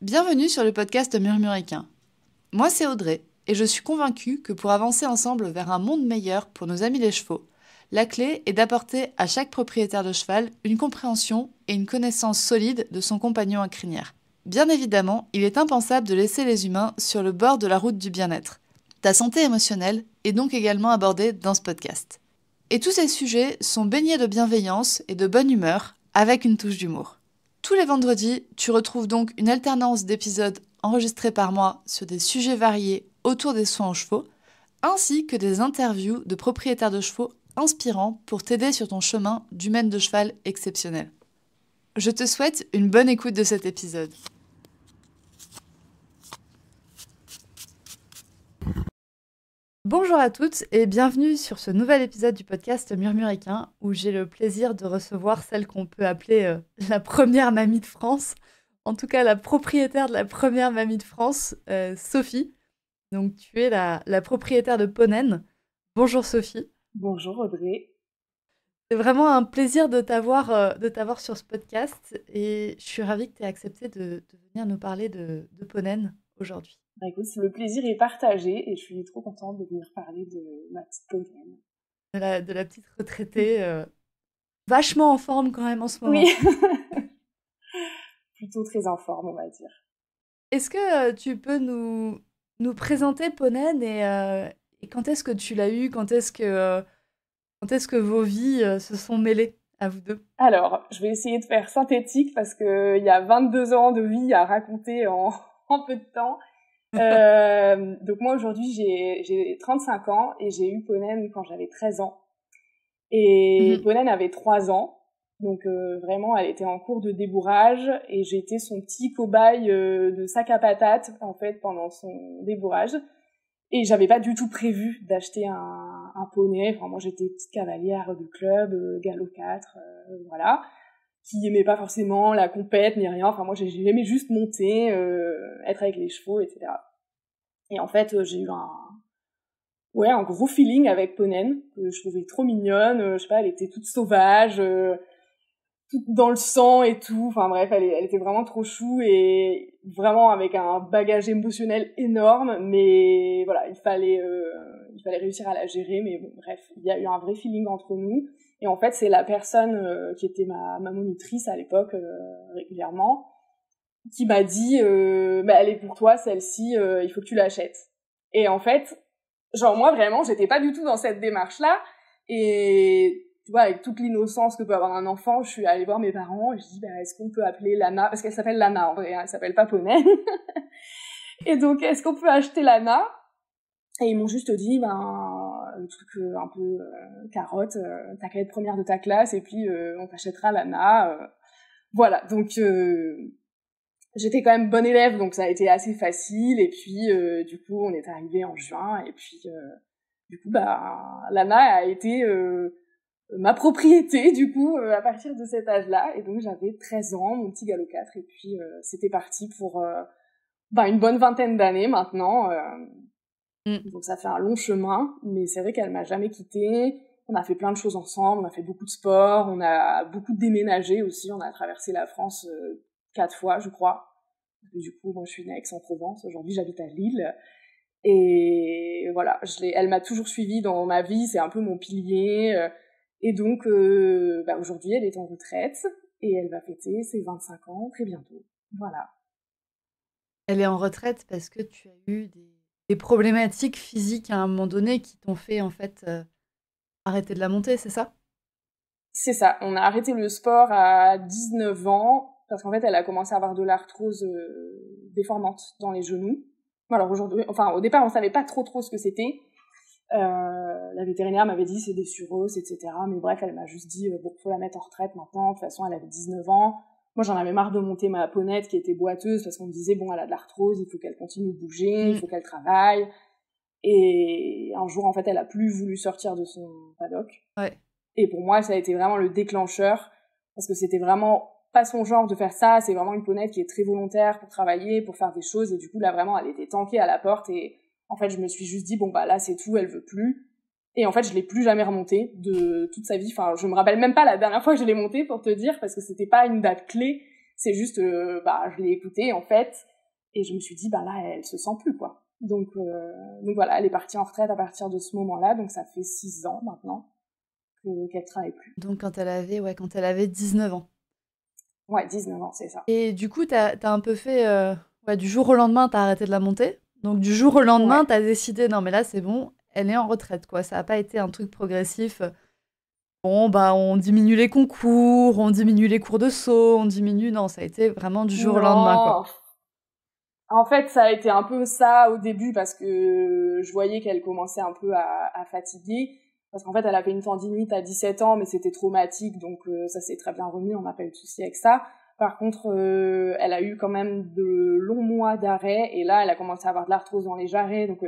Bienvenue sur le podcast Murmuricain. Moi c'est Audrey et je suis convaincue que pour avancer ensemble vers un monde meilleur pour nos amis les chevaux, la clé est d'apporter à chaque propriétaire de cheval une compréhension et une connaissance solide de son compagnon à crinière. Bien évidemment, il est impensable de laisser les humains sur le bord de la route du bien-être. Ta santé émotionnelle est donc également abordée dans ce podcast. Et tous ces sujets sont baignés de bienveillance et de bonne humeur avec une touche d'humour. Tous les vendredis, tu retrouves donc une alternance d'épisodes enregistrés par moi sur des sujets variés autour des soins aux chevaux, ainsi que des interviews de propriétaires de chevaux inspirants pour t'aider sur ton chemin d'humaine de cheval exceptionnel. Je te souhaite une bonne écoute de cet épisode. Bonjour à toutes et bienvenue sur ce nouvel épisode du podcast Murmuricain où j'ai le plaisir de recevoir celle qu'on peut appeler la première mamie de France, en tout cas la propriétaire de la première mamie de France, Sophie. Donc tu es la propriétaire de Ponen. Bonjour Sophie. Bonjour Audrey. C'est vraiment un plaisir de t'avoir sur ce podcast et je suis ravie que tu aies accepté de venir nous parler de Ponen aujourd'hui. Bah écoute, le plaisir est partagé et je suis trop contente de venir parler de ma petite Ponen. De la petite retraitée, vachement en forme quand même en ce moment. Oui, plutôt très en forme, on va dire. Est-ce que tu peux nous présenter Ponen et quand est-ce que tu l'as eu, quand est-ce que vos vies se sont mêlées à vous deux? Alors, je vais essayer de faire synthétique parce qu'il y a 22 ans de vie à raconter en peu de temps. Donc moi aujourd'hui j'ai 35 ans et j'ai eu Ponen quand j'avais 13 ans. Et Ponen avait 3 ans. Donc vraiment, elle était en cours de débourrage et j'étais son petit cobaye de sac à patates en fait pendant son débourrage. Et j'avais pas du tout prévu d'acheter un poney. Enfin, moi j'étais petite cavalière de club, galop 4, voilà, qui aimait pas forcément la compète ni rien. Enfin moi j'aimais juste monter, être avec les chevaux, etc. Et en fait j'ai eu un gros feeling avec Ponen, que je trouvais trop mignonne, je sais pas, elle était toute sauvage, toute dans le sang et tout, enfin bref, elle était vraiment trop chou et vraiment avec un bagage émotionnel énorme, mais voilà, il fallait réussir à la gérer, mais bon, bref, il y a eu un vrai feeling entre nous, et en fait, c'est la personne qui était ma monitrice à l'époque, régulièrement, qui m'a dit, bah, elle est pour toi, celle-ci, il faut que tu l'achètes. Et en fait, genre moi vraiment j'étais pas du tout dans cette démarche là et tu vois avec toute l'innocence que peut avoir un enfant je suis allée voir mes parents et je dis bah est-ce qu'on peut appeler Lana, parce qu'elle s'appelle Lana en vrai, hein, elle s'appelle pas Ponen. Et donc est-ce qu'on peut acheter Lana, et ils m'ont juste dit le truc un peu carotte, t'as qu'à être première de ta classe et puis on t'achètera Lana, voilà. Donc j'étais quand même bonne élève, donc ça a été assez facile. Et puis, du coup, on est arrivé en juin. Et puis, du coup, Lana a été ma propriété, du coup, à partir de cet âge-là. Et donc, j'avais 13 ans, mon petit galop 4. Et puis, c'était parti pour une bonne vingtaine d'années maintenant. Donc, ça fait un long chemin. Mais c'est vrai qu'elle m'a jamais quittée. On a fait plein de choses ensemble. On a fait beaucoup de sport. On a beaucoup déménagé aussi. On a traversé la France 4 fois, je crois. Du coup, moi, je suis née à Aix-en-Provence. Aujourd'hui, j'habite à Lille. Et voilà, elle m'a toujours suivie dans ma vie. C'est un peu mon pilier. Et donc, aujourd'hui, elle est en retraite. Et elle va fêter ses 25 ans très bientôt. Voilà. Elle est en retraite parce que tu as eu des problématiques physiques à un moment donné qui t'ont fait, en fait, arrêter de la monter, c'est ça? C'est ça. On a arrêté le sport à 19 ans. Parce qu'en fait, elle a commencé à avoir de l'arthrose déformante dans les genoux. Alors aujourd'hui, au départ, on savait pas trop ce que c'était. La vétérinaire m'avait dit c'est des suroses, etc. Mais bref, elle m'a juste dit faut la mettre en retraite maintenant. De toute façon, elle avait 19 ans. Moi, j'en avais marre de monter ma ponette qui était boiteuse parce qu'on me disait elle a de l'arthrose, il faut qu'elle continue de bouger, il faut qu'elle travaille. Et un jour, en fait, elle a plus voulu sortir de son paddock. Ouais. Et pour moi, ça a été vraiment le déclencheur parce que c'était vraiment pas son genre de faire ça. C'est vraiment une ponette qui est très volontaire pour travailler, pour faire des choses. Et du coup, là, vraiment, elle était tankée à la porte. Et en fait, je me suis juste dit, là, c'est tout, elle veut plus. Et en fait, je l'ai plus jamais remontée de toute sa vie. Enfin, je me rappelle même pas la dernière fois que je l'ai montée, pour te dire, parce que c'était pas une date clé. C'est juste, je l'ai écoutée, en fait. Et je me suis dit, bah là, elle se sent plus, quoi. Donc voilà, elle est partie en retraite à partir de ce moment-là, donc ça fait 6 ans maintenant qu'elle travaille plus. Donc quand elle avait 19 ans. Ouais, 19 ans, c'est ça. Et du coup, t'as un peu fait... du jour au lendemain, t'as arrêté de la monter. Donc du jour au lendemain, Ouais. t'as décidé, non mais là c'est bon, elle est en retraite, quoi. Ça n'a pas été un truc progressif. Bon, bah on diminue les concours, on diminue les cours de saut, on diminue... Non, ça a été vraiment du jour au lendemain, quoi. Non, en fait, ça a été un peu ça au début parce que je voyais qu'elle commençait un peu à fatiguer. Parce qu'en fait, elle avait une tendinite à 17 ans, mais c'était traumatique, donc ça s'est très bien remis, on n'a pas eu de souci avec ça. Par contre, elle a eu quand même de longs mois d'arrêt, et là, elle a commencé à avoir de l'arthrose dans les jarrets, donc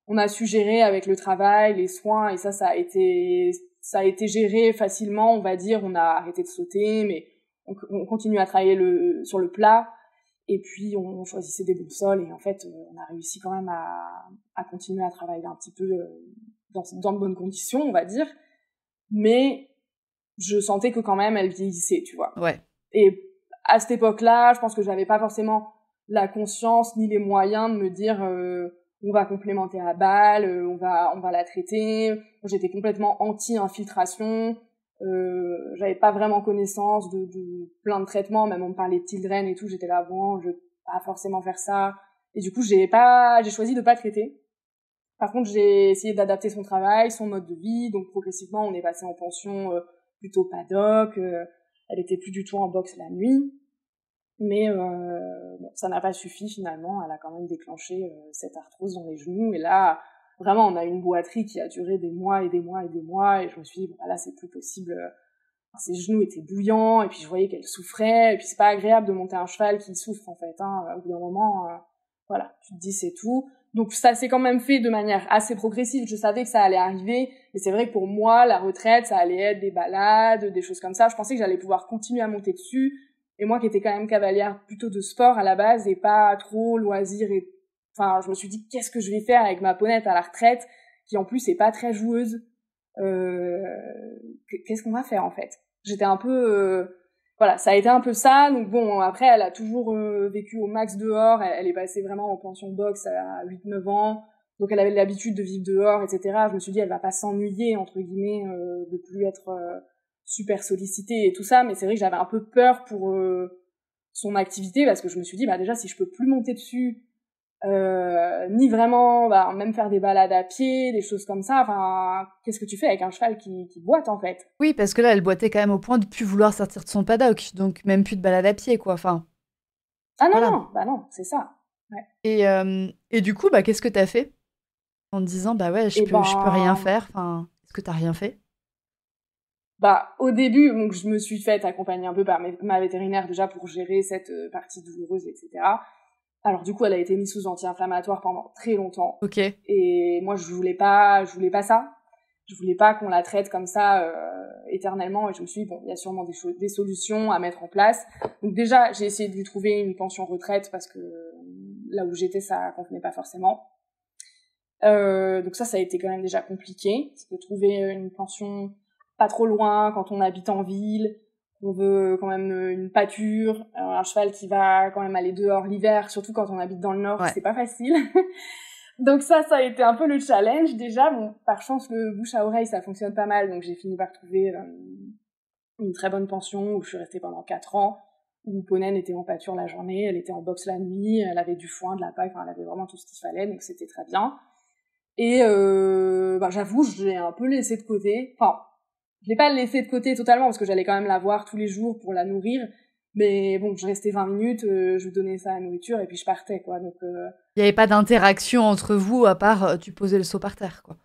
on a su gérer avec le travail, les soins, et ça a été géré facilement, on va dire. On a arrêté de sauter, mais on continue à travailler sur le plat. Et puis, on choisissait des bons sols, et en fait, on a réussi quand même à continuer à travailler un petit peu dans de bonnes conditions, on va dire. Mais je sentais que quand même, elle vieillissait, tu vois. Ouais. Et à cette époque-là, je pense que j'avais pas forcément la conscience ni les moyens de me dire on va complémenter à balle, on va la traiter. J'étais complètement anti-infiltration. J'avais pas vraiment connaissance de plein de traitements, même on me parlait de Tildren et tout, j'étais là, bon, je vais pas forcément faire ça. Et du coup, j'ai choisi de pas traiter. Par contre, j'ai essayé d'adapter son travail, son mode de vie, donc progressivement, on est passé en pension plutôt paddock, elle était plus du tout en boxe la nuit, mais bon, ça n'a pas suffi finalement, elle a quand même déclenché cette arthrose dans les genoux, et là, vraiment, on a une boiterie qui a duré des mois et des mois et des mois, et je me suis dit, bon, là, c'est plus possible. Ses genoux étaient bouillants, et puis je voyais qu'elle souffrait, et puis c'est pas agréable de monter un cheval qui souffre, en fait, hein. Au bout d'un moment, voilà, tu te dis c'est tout. Donc ça s'est quand même fait de manière assez progressive, je savais que ça allait arriver, mais c'est vrai que pour moi, la retraite, ça allait être des balades, des choses comme ça. Je pensais que j'allais pouvoir continuer à monter dessus, et moi qui étais quand même cavalière plutôt de sport à la base, et pas trop loisir, et enfin, je me suis dit, qu'est-ce que je vais faire avec ma ponette à la retraite, qui en plus est pas très joueuse. Qu'est-ce qu'on va faire en fait? J'étais un peu voilà, ça a été un peu ça. Donc bon, après elle a toujours vécu au max dehors, elle est passée vraiment en pension boxe à 8-9 ans, donc elle avait l'habitude de vivre dehors, etc. Je me suis dit, elle va pas s'ennuyer entre guillemets de plus être super sollicitée et tout ça, mais c'est vrai que j'avais un peu peur pour son activité, parce que je me suis dit, bah déjà, si je peux plus monter dessus, ni vraiment même faire des balades à pied, des choses comme ça, enfin, qu'est-ce que tu fais avec un cheval qui boite en fait? Oui, parce que là, elle boitait quand même au point de plus vouloir sortir de son paddock, donc même plus de balade à pied, quoi. Enfin, Ah non, voilà. non, bah non, c'est ça. Ouais. Et du coup, bah, qu'est-ce que t'as fait en te disant, bah ouais, Et je peux rien faire. Enfin, est-ce que t'as rien fait? bah au début, donc je me suis fait accompagner un peu par ma vétérinaire déjà pour gérer cette partie douloureuse, etc. Alors du coup, elle a été mise sous anti-inflammatoire pendant très longtemps. Ok. Et moi, je voulais pas ça. Je voulais pas qu'on la traite comme ça éternellement. Et je me suis dit, bon, il y a sûrement des solutions à mettre en place. Donc déjà, j'ai essayé de lui trouver une pension retraite, parce que là où j'étais, ça convenait pas forcément. Donc ça a été quand même déjà compliqué, parce que trouver une pension pas trop loin quand on habite en ville, on veut quand même une pâture, un cheval qui va quand même aller dehors l'hiver, surtout quand on habite dans le nord, Ouais. c'est pas facile. Donc ça a été un peu le challenge déjà. Bon, par chance, le bouche à oreille, ça fonctionne pas mal, donc j'ai fini par trouver une très bonne pension où je suis restée pendant 4 ans, où Ponen était en pâture la journée, elle était en boxe la nuit, elle avait du foin, de la paille, enfin elle avait vraiment tout ce qu'il fallait, donc c'était très bien. Et j'avoue, je l'ai un peu laissé de côté. Enfin, je l'ai pas laissé de côté totalement, parce que j'allais quand même la voir tous les jours pour la nourrir. Mais bon, je restais 20 minutes, je lui donnais sa nourriture et puis je partais, quoi. Donc Il n'y avait pas d'interaction entre vous à part tu posais le seau par terre, quoi.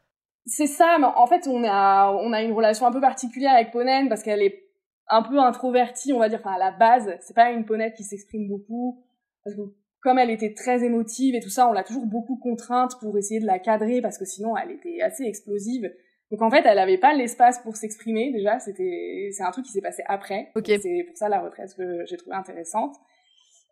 c'est ça, mais en fait, on a une relation un peu particulière avec Ponen, parce qu'elle est un peu introvertie, on va dire. Enfin, à la base, c'est pas une ponette qui s'exprime beaucoup, parce que comme elle était très émotive et tout ça, on l'a toujours beaucoup contrainte pour essayer de la cadrer, parce que sinon elle était assez explosive. Donc en fait, elle avait pas l'espace pour s'exprimer déjà, c'est un truc qui s'est passé après. Ok. Donc c'est pour ça la retraite que j'ai trouvé intéressante.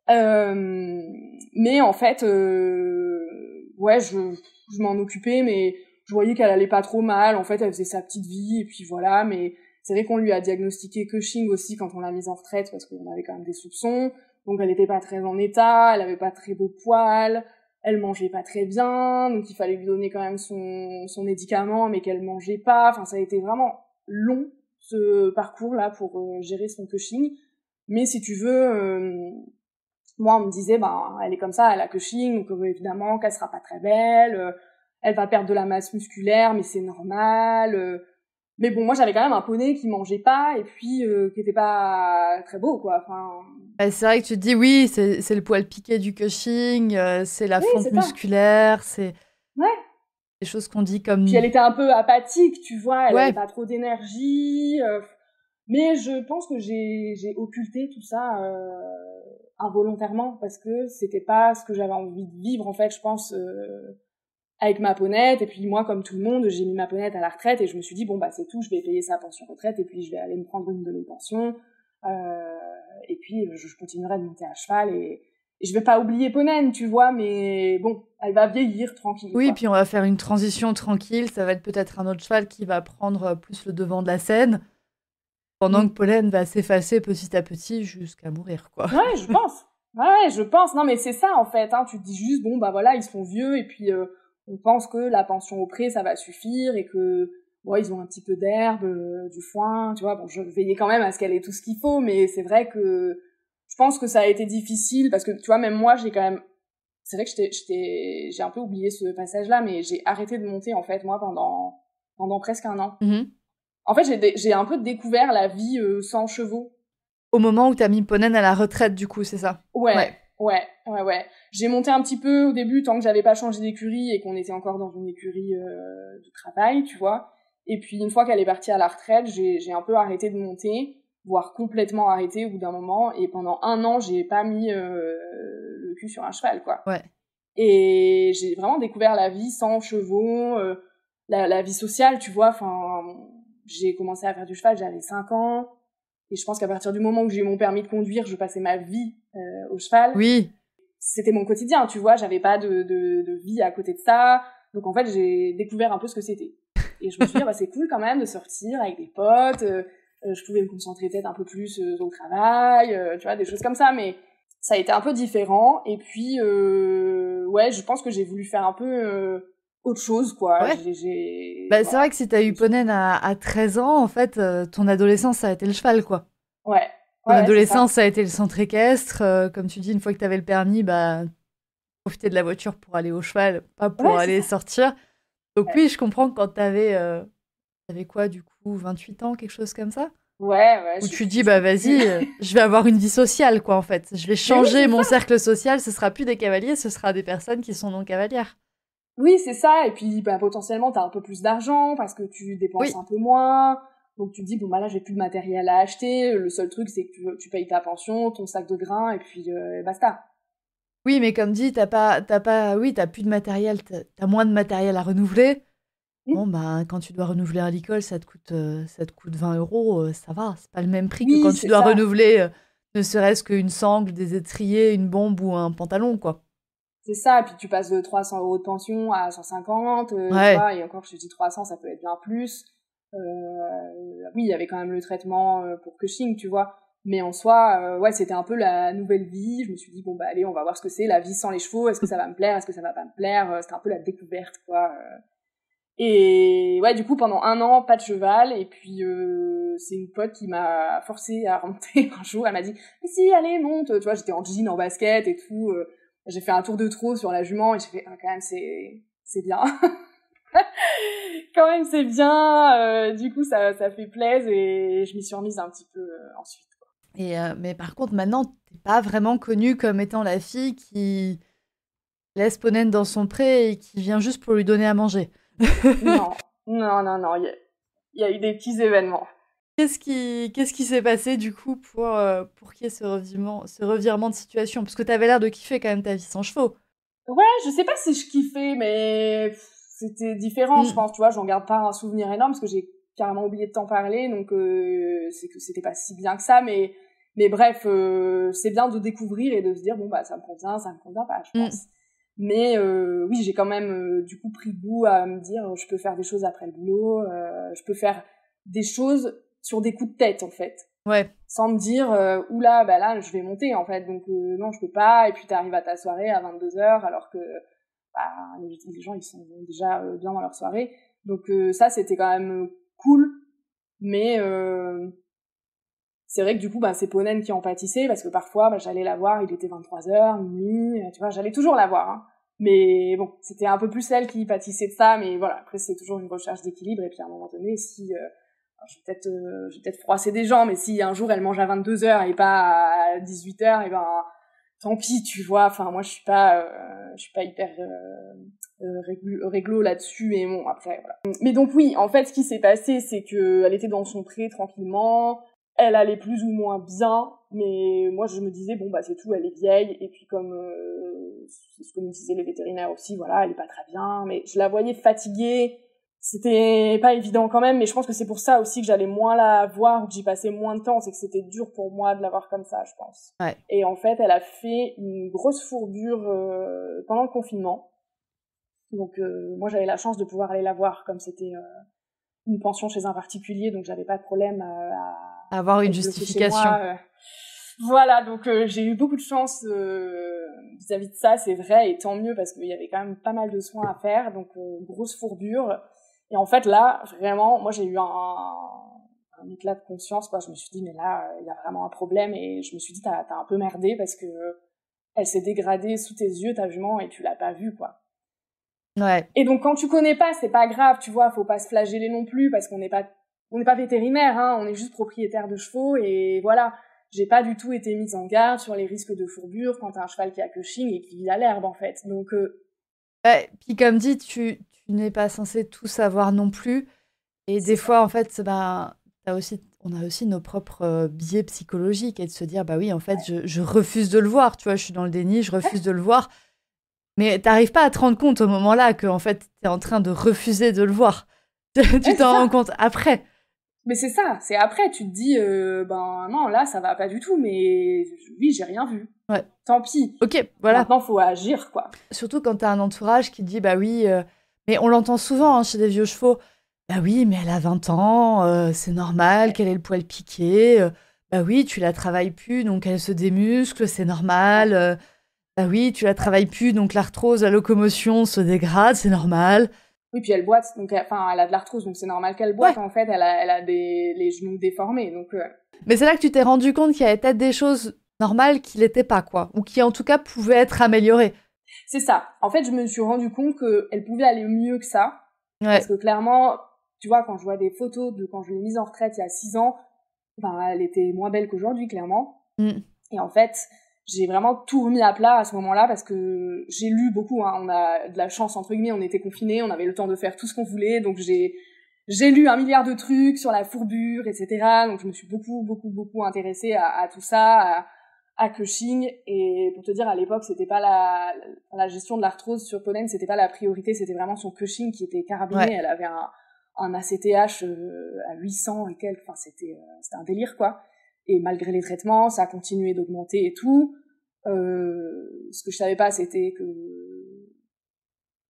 Mais en fait, ouais, je m'en occupais, mais je voyais qu'elle allait pas trop mal. En fait, elle faisait sa petite vie, et puis voilà. Mais c'est vrai qu'on lui a diagnostiqué Cushing aussi quand on l'a mise en retraite, parce qu'on avait quand même des soupçons. Donc elle était pas très en état, elle avait pas très beau poil, elle mangeait pas très bien, donc il fallait lui donner quand même son médicament, mais qu'elle mangeait pas. Enfin, ça a été vraiment long, ce parcours-là, pour gérer son Cushing. Mais si tu veux, moi, on me disait, elle est comme ça, elle a Cushing, donc évidemment qu'elle sera pas très belle, elle va perdre de la masse musculaire, mais c'est normal. Mais bon, moi, j'avais quand même un poney qui mangeait pas et puis qui était pas très beau, quoi. Enfin... C'est vrai que tu te dis, oui, c'est le poil piqué du Cushing, c'est la Oui, fonte c'est ça. musculaire, c'est Ouais. des choses qu'on dit comme... Puis elle était un peu apathique, tu vois, elle Ouais. avait pas trop d'énergie. Mais je pense que j'ai occulté tout ça involontairement parce que c'était pas ce que j'avais envie de vivre, en fait, je pense... avec ma ponette, et puis moi, comme tout le monde, j'ai mis ma ponette à la retraite, et je me suis dit, bon, c'est tout, je vais payer sa pension retraite, et puis je vais aller me prendre une de mes pensions, et puis je continuerai de monter à cheval, et je vais pas oublier Ponène, tu vois, mais bon, elle va vieillir tranquille. Oui, quoi. puis on va faire une transition tranquille, ça va être peut-être un autre cheval qui va prendre plus le devant de la scène, pendant que Pollen va s'effacer petit à petit jusqu'à mourir, quoi. Ouais, je pense. Ouais, je pense. Non, mais c'est ça, en fait, hein. Tu te dis juste, bon, voilà, ils sont vieux, et puis on pense que la pension au pré, ça va suffire, et que, ils ont un petit peu d'herbe, du foin, tu vois. Bon, je veillais quand même à ce qu'elle ait tout ce qu'il faut, mais c'est vrai que je pense que ça a été difficile, parce que, tu vois, même moi, j'ai quand même... C'est vrai que j'ai un peu oublié ce passage-là, mais j'ai arrêté de monter, en fait, moi, pendant presque un an. Mm-hmm. En fait, j'ai un peu découvert la vie sans chevaux. Au moment où t'as mis Ponène à la retraite, du coup, c'est ça? Ouais. J'ai monté un petit peu au début, tant que j'avais pas changé d'écurie et qu'on était encore dans une écurie de travail, tu vois. Et puis, une fois qu'elle est partie à la retraite, j'ai un peu arrêté de monter, voire complètement arrêté au bout d'un moment. Et pendant un an, j'ai pas mis le cul sur un cheval, quoi. Ouais. Et j'ai vraiment découvert la vie sans chevaux, la vie sociale, tu vois. Enfin, j'ai commencé à faire du cheval, j'avais 5 ans. Et je pense qu'à partir du moment où j'ai eu mon permis de conduire, je passais ma vie au cheval. Oui. C'était mon quotidien, tu vois, j'avais pas de vie à côté de ça. Donc en fait, j'ai découvert un peu ce que c'était. Et je me suis dit, c'est cool quand même de sortir avec des potes. Je pouvais me concentrer peut-être un peu plus au travail, tu vois, des choses comme ça. Mais ça a été un peu différent. Et puis, je pense que j'ai voulu faire un peu autre chose, quoi. Ouais. C'est vrai que si t'as eu Ponène à 13 ans, en fait, ton adolescence, ça a été le cheval, quoi. Ouais. Ton adolescence, ça a été le centre équestre. Comme tu dis, une fois que t'avais le permis, profiter de la voiture pour aller au cheval, pas pour aller sortir. Donc oui, je comprends que quand t'avais quoi, du coup, 28 ans, quelque chose comme ça? Ouais. Où tu dis, vas-y, je vais avoir une vie sociale, quoi, en fait. Je vais changer mon cercle social, ce sera plus des cavaliers, ce sera des personnes qui sont non cavalières. Oui, c'est ça. Et puis, potentiellement, t'as un peu plus d'argent parce que tu dépenses un peu moins. Donc, tu te dis, là, j'ai plus de matériel à acheter. Le seul truc, c'est que tu payes ta pension, ton sac de grains, et puis basta. Oui, mais comme dit, t'as plus de matériel, t'as moins de matériel à renouveler. Bon, quand tu dois renouveler à l'école, ça te coûte 20 €, ça va. C'est pas le même prix que quand tu dois renouveler ne serait-ce qu'une sangle, des étriers, une bombe ou un pantalon, quoi. C'est ça, et puis tu passes de 300 € de pension à 150, tu vois, et encore, je te dis 300, ça peut être bien plus. Oui, il y avait quand même le traitement pour Cushing, tu vois. Mais en soi, c'était un peu la nouvelle vie. Je me suis dit, allez, on va voir ce que c'est, la vie sans les chevaux. Est-ce que ça va me plaire? Est-ce que ça va pas me plaire? C'était un peu la découverte, quoi. Et du coup, pendant un an, pas de cheval. Et puis, c'est une pote qui m'a forcé à remonter un jour. Elle m'a dit, mais si, allez, monte. Tu vois, j'étais en jean, en basket et tout. J'ai fait un tour de trot sur la jument et j'ai fait, quand même, c'est bien. Quand même, c'est bien. Du coup, ça fait plaisir et je m'y suis remise un petit peu ensuite. Quoi. Mais par contre, maintenant, t'es pas vraiment connue comme étant la fille qui laisse Ponène dans son pré et qui vient juste pour lui donner à manger. Non. Il y a eu des petits événements. Qu'est-ce qui s'est passé du coup pour qu'il y ait ce revirement de situation? Parce que t'avais l'air de kiffer quand même ta vie sans chevaux. Ouais, je sais pas si je kiffais, mais c'était différent, je pense, tu vois, j'en garde pas un souvenir énorme parce que j'ai carrément oublié de t'en parler, donc c'est que c'était pas si bien que ça, mais bref, c'est bien de découvrir et de se dire, ça me convient, ça me convient pas, je pense. Mais oui, j'ai quand même du coup pris goût à me dire, je peux faire des choses après le boulot, je peux faire des choses sur des coups de tête, en fait. Ouais. Sans me dire oula, bah là je vais monter en fait, donc non je peux pas, et puis t'arrives à ta soirée à 22h alors que bah, les gens ils sont déjà bien dans leur soirée, donc ça c'était quand même cool, mais c'est vrai que du coup bah c'est Ponen qui en pâtissait, parce que parfois bah, j'allais la voir, il était 23h, minuit, tu vois, j'allais toujours la voir, hein. Mais bon, c'était un peu plus elle qui pâtissait de ça, mais voilà, après c'est toujours une recherche d'équilibre, et puis à un moment donné, si je vais peut-être froisser des gens, mais si un jour elle mange à 22h et pas à 18h, et ben tant pis, tu vois. Enfin moi je suis pas hyper réglo là-dessus, et bon après voilà. Mais donc oui, en fait ce qui s'est passé, c'est que elle était dans son pré tranquillement, elle allait plus ou moins bien, mais moi je me disais bon bah c'est tout, elle est vieille, et puis comme c'est ce que me disaient les vétérinaires aussi, voilà, elle est pas très bien, mais je la voyais fatiguée. C'était pas évident quand même, mais je pense que c'est pour ça aussi que j'allais moins la voir, ou que j'y passais moins de temps, c'est que c'était dur pour moi de la voir comme ça, je pense. Ouais. Et en fait, elle a fait une grosse fourbure pendant le confinement. Donc moi j'avais la chance de pouvoir aller la voir, comme c'était une pension chez un particulier, donc j'avais pas de problème Avoir une être bloquée chez justification. moi. Voilà, donc j'ai eu beaucoup de chance vis-à-vis de ça, c'est vrai, et tant mieux, parce qu'il y avait quand même pas mal de soins à faire, donc grosse fourbure. Et en fait là, vraiment, moi j'ai eu un éclat de conscience, quoi. Je me suis dit mais là, il y a vraiment un problème, et je me suis dit t'as un peu merdé, parce que elle s'est dégradée sous tes yeux, ta jument, et tu l'as pas vue, quoi. Ouais. Et donc quand tu connais pas, c'est pas grave, tu vois, faut pas se flageller non plus, parce qu'on n'est pas vétérinaire, hein, on est juste propriétaire de chevaux, et voilà. J'ai pas du tout été mise en garde sur les risques de fourbure quand t'as un cheval qui a cushing et qui vit à l'herbe, en fait. Donc Ouais. Puis comme dit, tu n'es pas censé tout savoir non plus. Et des fois, en fait, ben, on a aussi nos propres biais psychologiques, et de se dire, bah oui, en fait, je refuse de le voir. Tu vois, je suis dans le déni, je refuse de le voir. Mais t'arrives pas à te rendre compte au moment-là que, en fait, t'es en train de refuser de le voir. Tu t'en rends compte après. Mais c'est ça, c'est après, tu te dis, ben non, là, ça va pas du tout, mais oui, j'ai rien vu. Ouais. Tant pis. Ok, voilà. Maintenant, faut agir, quoi. Surtout quand t'as un entourage qui te dit, bah oui, mais on l'entend souvent, hein, chez des vieux chevaux. Bah oui, mais elle a 20 ans, c'est normal qu'elle ait le poil piqué. Bah oui, tu la travailles plus, donc elle se démuscle, c'est normal. Bah oui, tu la travailles plus, donc l'arthrose, la locomotion se dégrade, c'est normal. Oui, puis elle boite, donc enfin, elle a de l'arthrose, donc c'est normal qu'elle boite, Ouais. en fait. Elle a les genoux déformés, donc Mais c'est là que tu t'es rendu compte qu'il y avait peut-être des choses normales qui l'étaient pas, quoi. Ou qui, en tout cas, pouvaient être améliorées. c'est ça. En fait, je me suis rendu compte qu'elle pouvait aller mieux que ça. Ouais. Parce que clairement, tu vois, quand je vois des photos de quand je l'ai mise en retraite il y a 6 ans, ben, elle était moins belle qu'aujourd'hui, clairement. Mm. Et en fait, j'ai vraiment tout remis à plat à ce moment-là, parce que j'ai lu beaucoup, hein. On a de la chance, entre guillemets, on était confinés, on avait le temps de faire tout ce qu'on voulait, donc j'ai lu 1 milliard de trucs sur la fourbure, etc. Donc je me suis beaucoup intéressée à tout ça, à Cushing. Et pour te dire, à l'époque, c'était pas la gestion de l'arthrose sur Pollen, c'était pas la priorité, c'était vraiment son Cushing qui était carabiné. Ouais. Elle avait un ACTH à 800 et quelques, enfin c'était un délire, quoi. Et malgré les traitements, ça a continué d'augmenter et tout. Ce que je savais pas, c'était que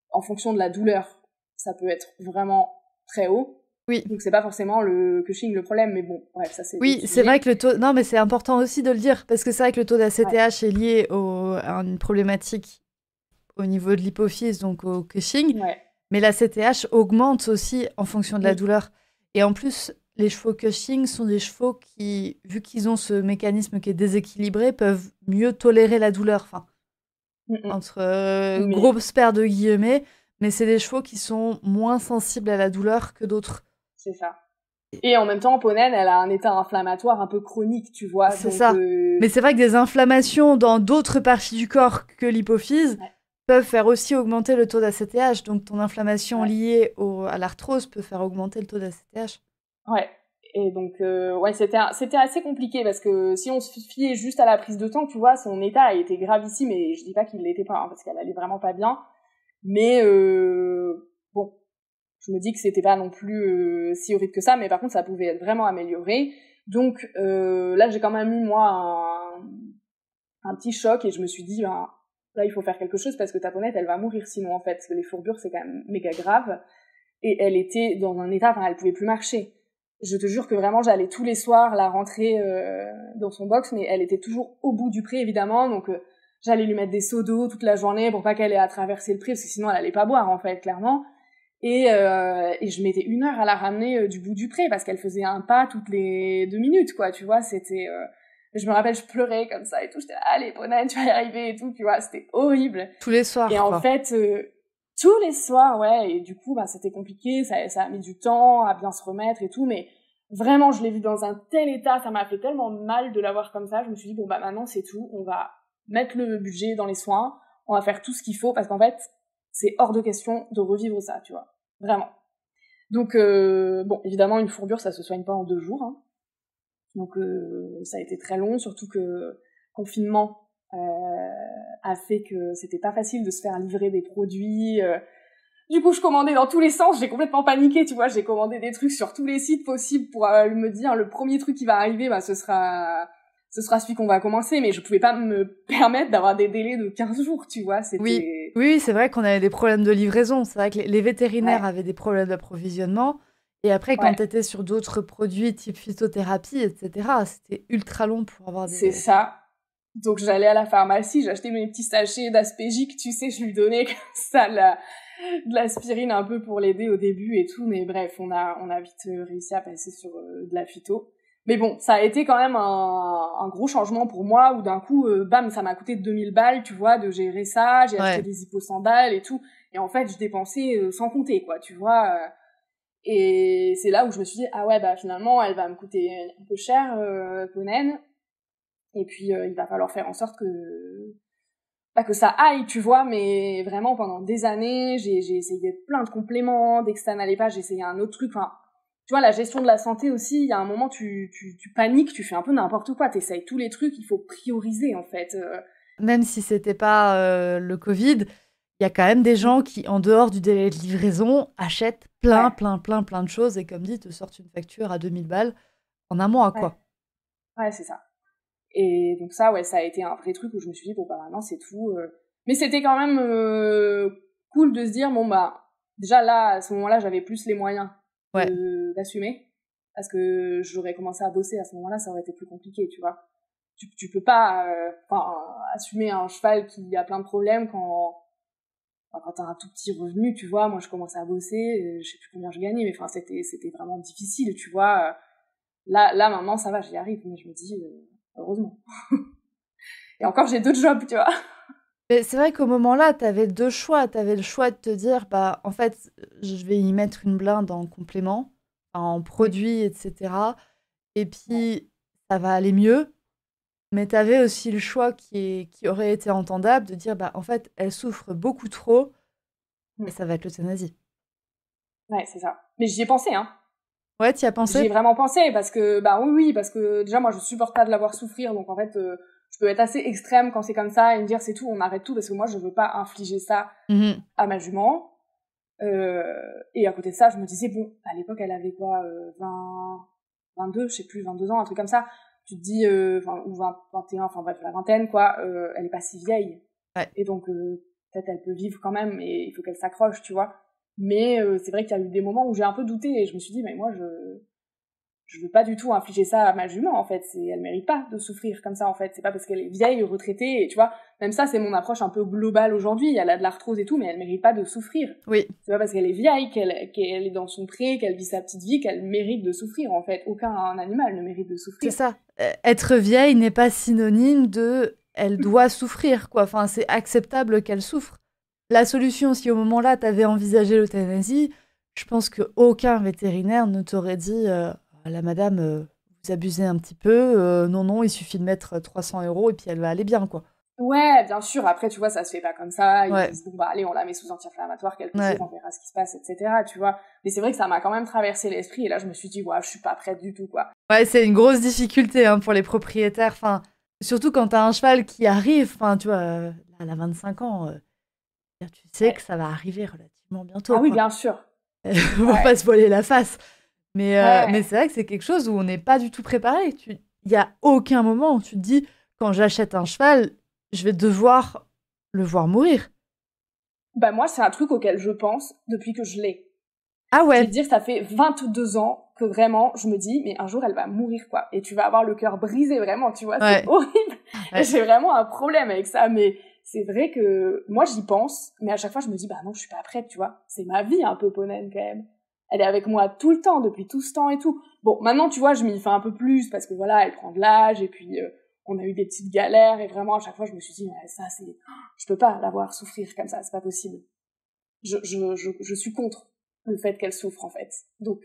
en fonction de la douleur, ça peut être vraiment très haut. Oui. Donc c'est pas forcément le Cushing le problème, mais bon, bref, ça c'est... Oui, c'est vrai que le taux... Non, mais c'est important aussi de le dire, parce que c'est vrai que le taux d'ACTH est lié à une problématique au niveau de l'hypophyse, donc au Cushing. Ouais. Mais l'ACTH augmente aussi en fonction de la Oui. douleur. Et en plus, les chevaux Cushing sont des chevaux qui, vu qu'ils ont ce mécanisme qui est déséquilibré, peuvent mieux tolérer la douleur. Enfin, entre grosses paires de guillemets, mais c'est des chevaux qui sont moins sensibles à la douleur que d'autres. C'est ça. Et en même temps, Ponen, elle a un état inflammatoire un peu chronique, tu vois. C'est donc, ça. Mais c'est vrai que des inflammations dans d'autres parties du corps que l'hypophyse peuvent faire aussi augmenter le taux d'ACTH. Donc ton inflammation liée à l'arthrose peut faire augmenter le taux d'ACTH. Ouais. Et donc, ouais, c'était assez compliqué, parce que si on se fiait juste à la prise de temps, tu vois, son état a été gravissime, et je dis pas qu'il l'était pas, hein, parce qu'elle allait vraiment pas bien. Mais bon, je me dis que c'était pas non plus si horrible que ça, mais par contre, ça pouvait être vraiment amélioré. Donc là, j'ai quand même eu, moi, un petit choc, et je me suis dit, ben, là, il faut faire quelque chose, parce que ta ponette, elle va mourir sinon, en fait, parce que les fourbures, c'est quand même méga grave. Et elle était dans un état, enfin, elle pouvait plus marcher. Je te jure que vraiment, j'allais tous les soirs la rentrer dans son box, mais elle était toujours au bout du pré, évidemment. Donc, j'allais lui mettre des seaux d'eau toute la journée pour pas qu'elle ait à traverser le pré, parce que sinon, elle allait pas boire, en fait, clairement. Et je mettais 1 heure à la ramener du bout du pré, parce qu'elle faisait un pas toutes les 2 minutes, quoi, tu vois. C'était... je me rappelle, je pleurais comme ça et tout. J'étais là, allez, Ponane, tu vas y arriver et tout, tu vois. C'était horrible. Tous les soirs, Et en fait... tous les soirs, ouais, et du coup, c'était compliqué, ça a mis du temps à bien se remettre et tout, mais vraiment, je l'ai vu dans un tel état, ça m'a fait tellement mal de l'avoir comme ça, je me suis dit, bon, maintenant, c'est tout, on va mettre le budget dans les soins, on va faire tout ce qu'il faut, parce qu'en fait, c'est hors de question de revivre ça, tu vois, vraiment. Donc, bon, évidemment, une fourbure, ça se soigne pas en 2 jours, hein. Donc, ça a été très long, surtout que confinement a fait que c'était pas facile de se faire livrer des produits. Du coup, je commandais dans tous les sens, j'ai complètement paniqué, tu vois, j'ai commandé des trucs sur tous les sites possibles pour me dire le premier truc qui va arriver, ce sera celui qu'on va commencer, mais je pouvais pas me permettre d'avoir des délais de 15 jours, tu vois, c'était... Oui, c'est vrai qu'on avait des problèmes de livraison, c'est vrai que les vétérinaires avaient des problèmes d'approvisionnement, et après, quand t'étais sur d'autres produits type phytothérapie, etc., c'était ultra long pour avoir des... C'est ça. Donc j'allais à la pharmacie, j'achetais mes petits sachets d'aspégique, tu sais, je lui donnais comme ça de l'aspirine un peu pour l'aider au début et tout, mais bref, on a vite réussi à passer sur de la phyto. Mais bon, ça a été quand même un gros changement pour moi, où d'un coup, bam, ça m'a coûté 2000 balles, tu vois, de gérer ça, j'ai acheté des hyposandales et tout, et en fait, je dépensais sans compter, quoi, tu vois. Et c'est là où je me suis dit, ah ouais, finalement, elle va me coûter un peu cher, Ponane. Et puis, il va falloir faire en sorte que ça aille, tu vois, mais vraiment, pendant des années, j'ai essayé plein de compléments, dès que ça n'allait pas, j'ai essayé un autre truc, enfin, tu vois, la gestion de la santé aussi, il y a un moment, tu paniques, tu fais un peu n'importe quoi, t'essayes tous les trucs, il faut prioriser, en fait. Même si c'était pas le Covid, il y a quand même des gens qui, en dehors du délai de livraison, achètent plein de choses, et comme dit, te sortent une facture à 2000 balles en un mois, quoi. Ouais, c'est ça. Et donc ça, ça a été un vrai truc où je me suis dit, bon, maintenant, c'est tout. Mais c'était quand même cool de se dire, bon, déjà là, à ce moment-là, j'avais plus les moyens d'assumer. Parce que j'aurais commencé à bosser à ce moment-là, ça aurait été plus compliqué, tu vois. Tu peux pas assumer un cheval qui a plein de problèmes quand t'as un tout petit revenu, tu vois. Moi, je commençais à bosser, je sais plus combien je gagnais, mais c'était vraiment difficile, tu vois. Là, maintenant, ça va, j'y arrive, mais je me dis... heureusement. Et encore, j'ai 2 jobs, tu vois. Mais c'est vrai qu'au moment-là, t'avais 2 choix. T'avais le choix de te dire, en fait, je vais y mettre une blinde en complément, en produits, etc. Et puis, ça va aller mieux. Mais t'avais aussi le choix qui aurait été entendable de dire, en fait, elle souffre beaucoup trop et ça va être l'euthanasie. Ouais, c'est ça. Mais j'y ai pensé, hein. Ouais, t'y as pensé ? J'y ai vraiment pensé, parce que, oui, parce que déjà, moi, je supporte pas de la voir souffrir, donc en fait, je peux être assez extrême quand c'est comme ça et me dire, c'est tout, on arrête tout, parce que moi, je veux pas infliger ça à ma jument. Et à côté de ça, je me disais, bon, à l'époque, elle avait quoi, 22, je sais plus, 22 ans, un truc comme ça. Tu te dis, ou 21, enfin bref, la vingtaine, quoi, elle est pas si vieille. Ouais. Et donc, peut-être elle peut vivre quand même, et il faut qu'elle s'accroche, tu vois. Mais c'est vrai qu'il y a eu des moments où j'ai un peu douté, et je me suis dit, mais moi, je veux pas du tout infliger ça à ma jument, en fait. Elle mérite pas de souffrir comme ça, en fait. C'est pas parce qu'elle est vieille, retraitée, et tu vois, même ça, c'est mon approche un peu globale aujourd'hui. Elle a de l'arthrose et tout, mais elle mérite pas de souffrir. Oui. C'est pas parce qu'elle est vieille, qu'elle est dans son pré, qu'elle vit sa petite vie, qu'elle mérite de souffrir, en fait. Aucun animal ne mérite de souffrir. C'est ça. Être vieille n'est pas synonyme de elle doit souffrir, quoi. Enfin, c'est acceptable qu'elle souffre. La solution, si au moment-là, t'avais envisagé l'euthanasie, je pense qu'aucun vétérinaire ne t'aurait dit la madame, vous abusez un petit peu, non, il suffit de mettre 300 € et puis elle va aller bien, quoi. Ouais, bien sûr. Après, tu vois, ça se fait pas comme ça. Ils disent, bon, allez, on la met sous anti-inflammatoire quelques jours, on verra ce qui se passe, etc., tu vois. Mais c'est vrai que ça m'a quand même traversé l'esprit, et là, je me suis dit, je suis pas prête du tout, quoi. Ouais, c'est une grosse difficulté, pour les propriétaires, enfin, surtout quand t'as un cheval qui arrive, tu vois, elle a 25 ans, tu sais que ça va arriver relativement bientôt. Ah oui, bien sûr. On va pas se voiler la face. Mais c'est vrai que c'est quelque chose où on n'est pas du tout préparé. Il y a aucun moment où tu te dis, quand j'achète un cheval, je vais devoir le voir mourir. Moi, c'est un truc auquel je pense depuis que je l'ai. Ah ouais. Je vais te dire, ça fait 22 ans que vraiment, je me dis, mais un jour, elle va mourir, quoi. Et tu vas avoir le cœur brisé, vraiment, tu vois, Ouais. c'est horrible. Ouais. Et j'ai vraiment un problème avec ça, mais c'est vrai que moi, j'y pense, mais à chaque fois, je me dis, bah non, je suis pas prête, tu vois. C'est ma vie, un peu, Ponène, quand même. Elle est avec moi tout le temps, depuis tout ce temps et tout. Bon, maintenant, tu vois, je m'y fais un peu plus, parce que voilà, elle prend de l'âge, et puis on a eu des petites galères, et vraiment, à chaque fois, je me suis dit, mais ça, c'est... Je peux pas la voir souffrir comme ça, c'est pas possible. Je suis contre le fait qu'elle souffre, en fait. Donc,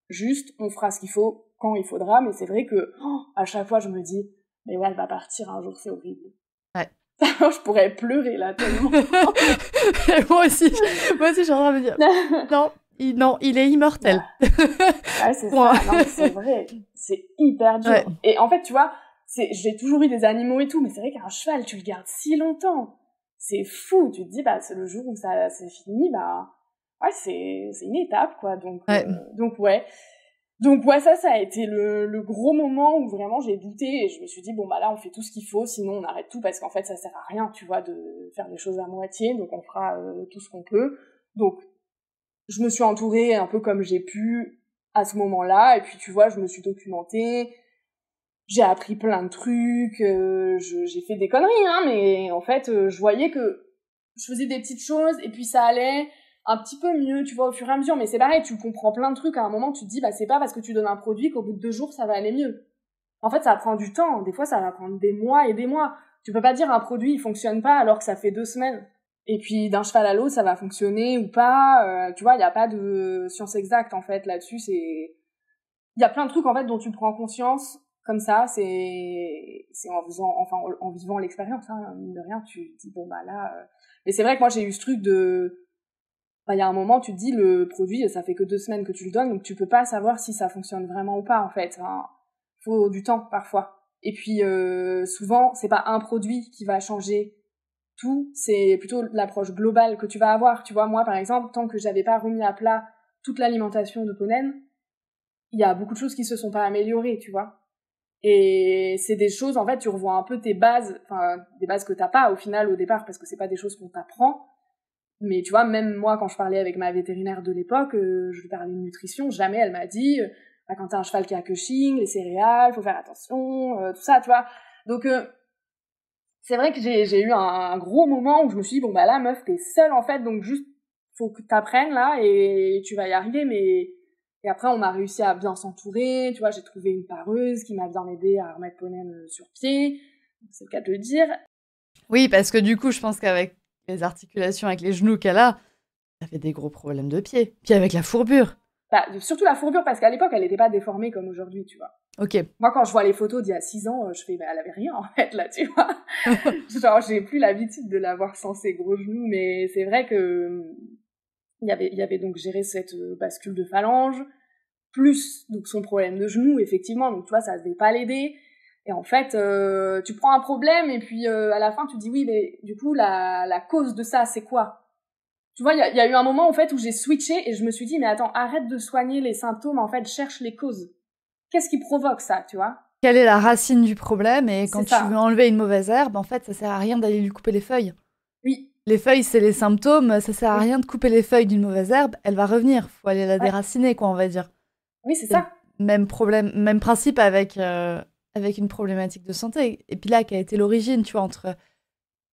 juste, on fera ce qu'il faut quand il faudra, mais c'est vrai que à chaque fois, je me dis, mais ouais, elle va partir un jour, c'est horrible. Ouais. Je pourrais pleurer, là, tellement. Moi aussi, je suis en train de me dire, non, il est immortel. Ouais, c'est ça, non, mais c'est vrai, c'est hyper dur. Ouais. Et en fait, tu vois, j'ai toujours eu des animaux et tout, mais c'est vrai qu'un cheval, tu le gardes si longtemps. C'est fou, tu te dis, bah, c'est le jour où ça c'est fini, bah, ouais, c'est une étape, quoi. Donc, Ouais. Donc ouais, ça a été le gros moment où vraiment j'ai douté et je me suis dit, bon, bah là, on fait tout ce qu'il faut, sinon on arrête tout parce qu'en fait, ça sert à rien, tu vois, de faire les choses à moitié, donc on fera tout ce qu'on peut. Donc, je me suis entourée un peu comme j'ai pu à ce moment-là, et puis tu vois, je me suis documentée, j'ai appris plein de trucs, j'ai fait des conneries, hein, mais en fait, je voyais que je faisais des petites choses, et puis ça allait un petit peu mieux, tu vois, au fur et à mesure, mais c'est pareil, tu comprends plein de trucs, à un moment, tu te dis, bah, c'est pas parce que tu donnes un produit qu'au bout de 2 jours, ça va aller mieux. En fait, ça prend du temps, des fois, ça va prendre des mois et des mois. Tu peux pas dire un produit, il fonctionne pas alors que ça fait 2 semaines. Et puis, d'un cheval à l'autre, ça va fonctionner ou pas, tu vois, il y a pas de science exacte, en fait, là-dessus, il y a plein de trucs, en fait, dont tu prends conscience, comme ça, c'est en vivant l'expérience, hein, mine de rien, tu te dis, bon, bah là, mais c'est vrai que moi, j'ai eu ce truc bah, il y a un moment, tu te dis, le produit, ça fait que 2 semaines que tu le donnes, donc tu peux pas savoir si ça fonctionne vraiment ou pas, en fait, hein. Faut du temps, parfois. Et puis, souvent, c'est pas un produit qui va changer tout, c'est plutôt l'approche globale que tu vas avoir. Tu vois, moi, par exemple, tant que j'avais pas remis à plat toute l'alimentation de Ponène, il y a beaucoup de choses qui se sont pas améliorées, tu vois. Et c'est des choses, en fait, tu revois un peu tes bases, enfin, des bases que t'as pas, au final, au départ, parce que c'est pas des choses qu'on t'apprend. Mais tu vois, même moi, quand je parlais avec ma vétérinaire de l'époque, je lui parlais de nutrition, jamais elle m'a dit, bah, quand t'as un cheval qui a Cushing, les céréales, faut faire attention, tout ça, tu vois. Donc, c'est vrai que j'ai eu un gros moment où je me suis dit, bon, bah là, meuf, t'es seule, en fait, donc juste, faut que t'apprennes, là, et tu vas y arriver, mais... Et après, on a réussi à bien s'entourer, tu vois, j'ai trouvé une pareuse qui m'a bien aidé à remettre Ponène sur pied, c'est le cas de le dire. Oui, parce que du coup, je pense qu'avec les articulations, avec les genoux qu'elle a, ça fait des gros problèmes de pied. Puis avec la fourbure. Bah, surtout la fourbure, parce qu'à l'époque, elle n'était pas déformée comme aujourd'hui, tu vois. Ok. Moi, quand je vois les photos d'il y a 6 ans, je fais, bah, elle avait rien, en fait, là, tu vois. Genre, j'ai plus l'habitude de la voir sans ses gros genoux, mais c'est vrai que il y avait donc géré cette bascule de phalange, plus donc son problème de genou, effectivement, donc tu vois, ça devait pas l'aider. Et en fait, tu prends un problème et puis à la fin tu te dis oui, mais du coup la cause de ça c'est quoi? Tu vois, il y a eu un moment en fait où j'ai switché et je me suis dit mais attends, arrête de soigner les symptômes, en fait cherche les causes. Qu'est-ce qui provoque ça, tu vois? Quelle est la racine du problème? Et quand C'est tu ça. veux enlever une mauvaise herbe, en fait, ça sert à rien d'aller lui couper les feuilles. Oui. Les feuilles, c'est les symptômes, ça sert à rien de couper les feuilles d'une mauvaise herbe, elle va revenir. Faut aller la déraciner, quoi, on va dire. Oui, c'est ça. Même problème, même principe avec une problématique de santé. Et puis là, quelle a été l'origine, tu vois, entre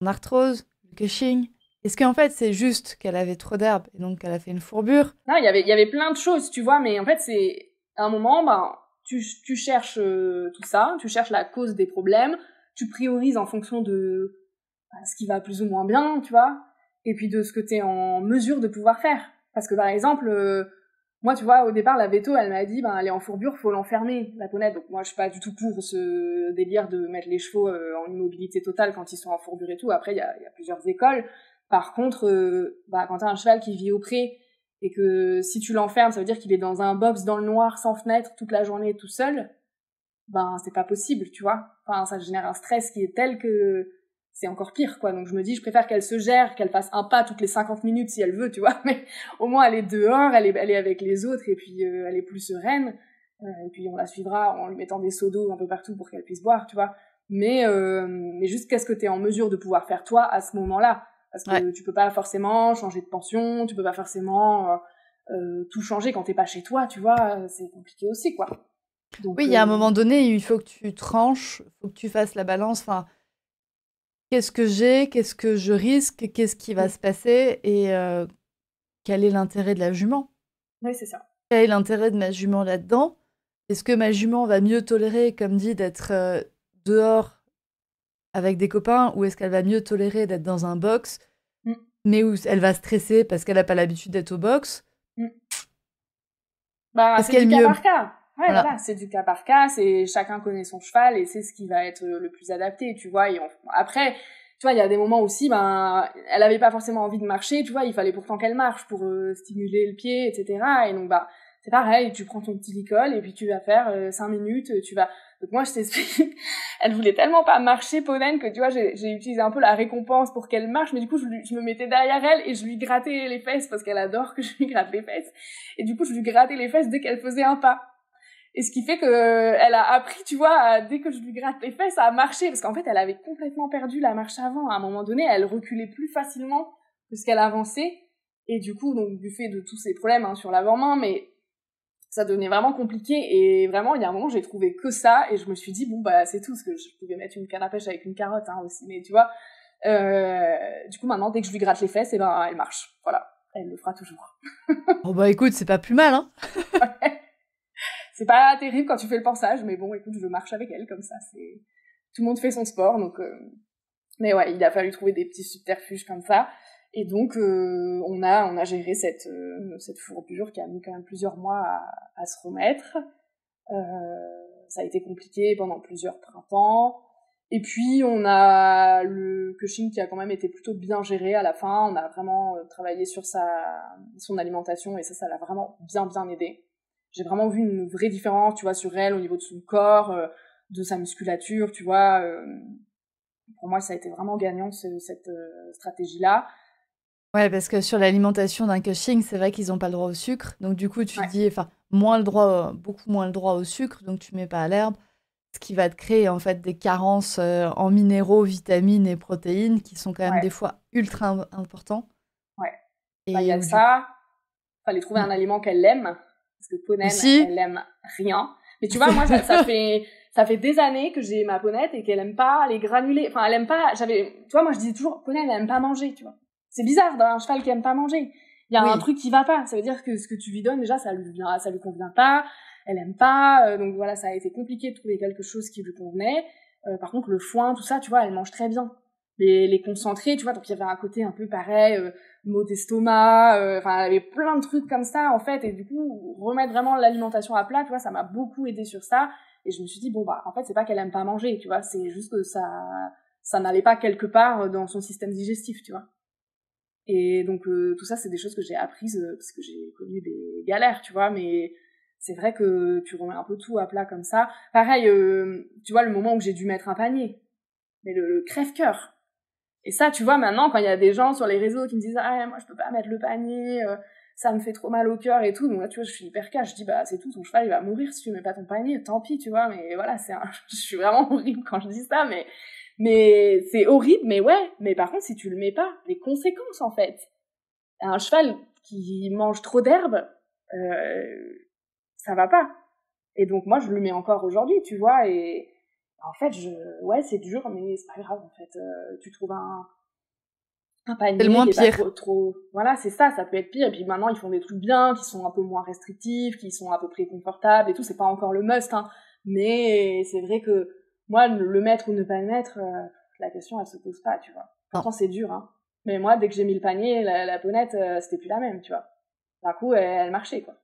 l'arthrose, le Cushing? Est-ce qu'en fait, c'est juste qu'elle avait trop d'herbe et donc qu'elle a fait une fourbure? Non, il y avait plein de choses, tu vois, mais en fait, c'est à un moment, ben, tu cherches tout ça, tu cherches la cause des problèmes, tu priorises en fonction de ce qui va plus ou moins bien, tu vois, et puis de ce que t'es en mesure de pouvoir faire. Parce que par exemple, moi, tu vois, au départ, la véto, elle m'a dit, ben, elle est en fourbure, faut l'enfermer, la ponette. Donc moi, je suis pas du tout pour ce délire de mettre les chevaux en immobilité totale quand ils sont en fourbure et tout. Après, il y a plusieurs écoles. Par contre, bah, quand t'as un cheval qui vit au pré et que si tu l'enfermes, ça veut dire qu'il est dans un box dans le noir, sans fenêtre, toute la journée tout seul, ben c'est pas possible, tu vois. Enfin, ça génère un stress qui est tel que c'est encore pire, quoi. Donc je me dis, je préfère qu'elle se gère, qu'elle fasse un pas toutes les 50 minutes si elle veut, tu vois. Mais au moins, elle est dehors, elle est avec les autres et puis elle est plus sereine. Et puis on la suivra en lui mettant des seaux d'eau un peu partout pour qu'elle puisse boire, tu vois. Mais juste qu'est-ce que t'es en mesure de pouvoir faire toi à ce moment-là? Parce que tu peux pas forcément changer de pension, tu peux pas forcément tout changer quand t'es pas chez toi, tu vois, c'est compliqué aussi, quoi. Donc, Oui, il y a un moment donné, il faut que tu tranches, il faut que tu fasses la balance. Enfin, qu'est-ce que j'ai, qu'est-ce que je risque, qu'est-ce qui va se passer et quel est l'intérêt de la jument? oui, c'est ça. Quel est l'intérêt de ma jument là-dedans? Est-ce que ma jument va mieux tolérer, comme dit, d'être dehors avec des copains ou est-ce qu'elle va mieux tolérer d'être dans un box, Mm. mais où elle va stresser parce qu'elle n'a pas l'habitude d'être au box? Mm. Bah, Qu'est-ce c'est qui est du le cas mieux? par cas. Ouais, Voilà. voilà, c'est du cas par cas, c'est chacun connaît son cheval et c'est ce qui va être le plus adapté, tu vois. Après, tu vois, il y a des moments aussi, ben, elle avait pas forcément envie de marcher, tu vois, il fallait pourtant qu'elle marche pour stimuler le pied, etc. Et donc, bah, c'est pareil, tu prends ton petit licol et puis tu vas faire 5 minutes, tu vas... Donc moi, je t'explique, elle voulait tellement pas marcher, Pollen, que tu vois, j'ai utilisé un peu la récompense pour qu'elle marche, mais du coup, je me mettais derrière elle et je lui grattais les fesses parce qu'elle adore que je lui gratte les fesses. Et du coup, je lui grattais les fesses dès qu'elle faisait un pas. Et ce qui fait que elle a appris, tu vois, dès que je lui gratte les fesses, à marcher. Parce qu'en fait, elle avait complètement perdu la marche avant. À un moment donné, elle reculait plus facilement que ce qu'elle avançait. Et du coup, donc, du fait de tous ces problèmes sur l'avant-main, mais ça devenait vraiment compliqué. Et vraiment, il y a un moment, j'ai trouvé que ça. Et je me suis dit, bon, bah, c'est tout. Parce que je pouvais mettre une canne à pêche avec une carotte aussi. Mais tu vois, du coup, maintenant, dès que je lui gratte les fesses, et ben, elle marche. Voilà. Elle le fera toujours. Oh bah écoute, c'est pas plus mal, hein. Ouais. C'est pas terrible quand tu fais le pansage, mais bon, écoute, je marche avec elle comme ça. C'est tout le monde fait son sport, donc. Mais ouais, il a fallu trouver des petits subterfuges comme ça. Et donc, on a géré cette fourbure qui a mis quand même plusieurs mois à se remettre. Ça a été compliqué pendant plusieurs printemps. Et puis, on a le Cushing qui a quand même été plutôt bien géré à la fin. On a vraiment travaillé sur son alimentation et ça l'a vraiment bien aidé. J'ai vraiment vu une vraie différence, tu vois, sur elle, au niveau de son corps, de sa musculature, tu vois. Pour moi, ça a été vraiment gagnant, cette stratégie-là. Ouais, parce que sur l'alimentation d'un Cushing, c'est vrai qu'ils n'ont pas le droit au sucre. Donc du coup, tu te Ouais. dis, enfin, beaucoup moins le droit au sucre, donc tu mets pas à l'herbe. Ce qui va te créer en fait des carences en minéraux, vitamines et protéines qui sont quand même des Ouais. fois ultra importants. Ouais. Bah, il y Et a où du coup... ça. Fallait trouver un aliment qu'elle aime. Parce que Ponenne, Aussi, elle aime rien. Mais tu vois, moi, ça fait des années que j'ai ma Ponette et qu'elle aime pas les granulés. Enfin, elle aime pas, tu vois, moi, je disais toujours, Ponenne, elle aime pas manger, tu vois. C'est bizarre d'un cheval qui aime pas manger. Il y a un oui. truc qui va pas. Ça veut dire que ce que tu lui donnes, déjà, ça lui convient pas. Elle aime pas. Donc voilà, ça a été compliqué de trouver quelque chose qui lui convenait. Par contre, le foin, tout ça, tu vois, elle mange très bien. Les concentrés, tu vois, donc il y avait un côté un peu pareil, maux d'estomac, enfin, elle avait plein de trucs comme ça, en fait, et du coup, remettre vraiment l'alimentation à plat, tu vois, ça m'a beaucoup aidé sur ça, et je me suis dit, bon, bah, en fait, c'est pas qu'elle aime pas manger, tu vois, c'est juste que ça n'allait pas quelque part dans son système digestif, tu vois. Et donc, tout ça, c'est des choses que j'ai apprises, parce que j'ai connu des galères, tu vois, mais c'est vrai que tu remets un peu tout à plat comme ça. Pareil, tu vois, le moment où j'ai dû mettre un panier, mais le crève-cœur. Et ça, tu vois, maintenant, quand il y a des gens sur les réseaux qui me disent « Ah, moi, je peux pas mettre le panier, ça me fait trop mal au cœur et tout. » Donc là, tu vois, je suis hyper cash. Je dis « Bah, c'est tout, ton cheval, il va mourir si tu mets pas ton panier. Tant pis, tu vois. » Mais voilà, je suis vraiment horrible quand je dis ça, mais c'est horrible, mais ouais. Mais par contre, si tu le mets pas, les conséquences, en fait. Un cheval qui mange trop d'herbe, ça va pas. Et donc, moi, je le mets encore aujourd'hui, tu vois, et en fait, ouais, c'est dur, mais c'est pas grave, en fait. Tu trouves un C'est le panier moins qui est pas pire. trop... Voilà, c'est ça peut être pire. Et puis maintenant, ils font des trucs bien, qui sont un peu moins restrictifs, qui sont à peu près confortables et tout. C'est pas encore le must, hein. Mais c'est vrai que moi, le mettre ou ne pas le mettre, la question, elle se pose pas, tu vois. Pourtant, c'est dur, hein. Mais moi, dès que j'ai mis le panier, la ponette, c'était plus la même, tu vois. D'un coup, elle marchait, quoi.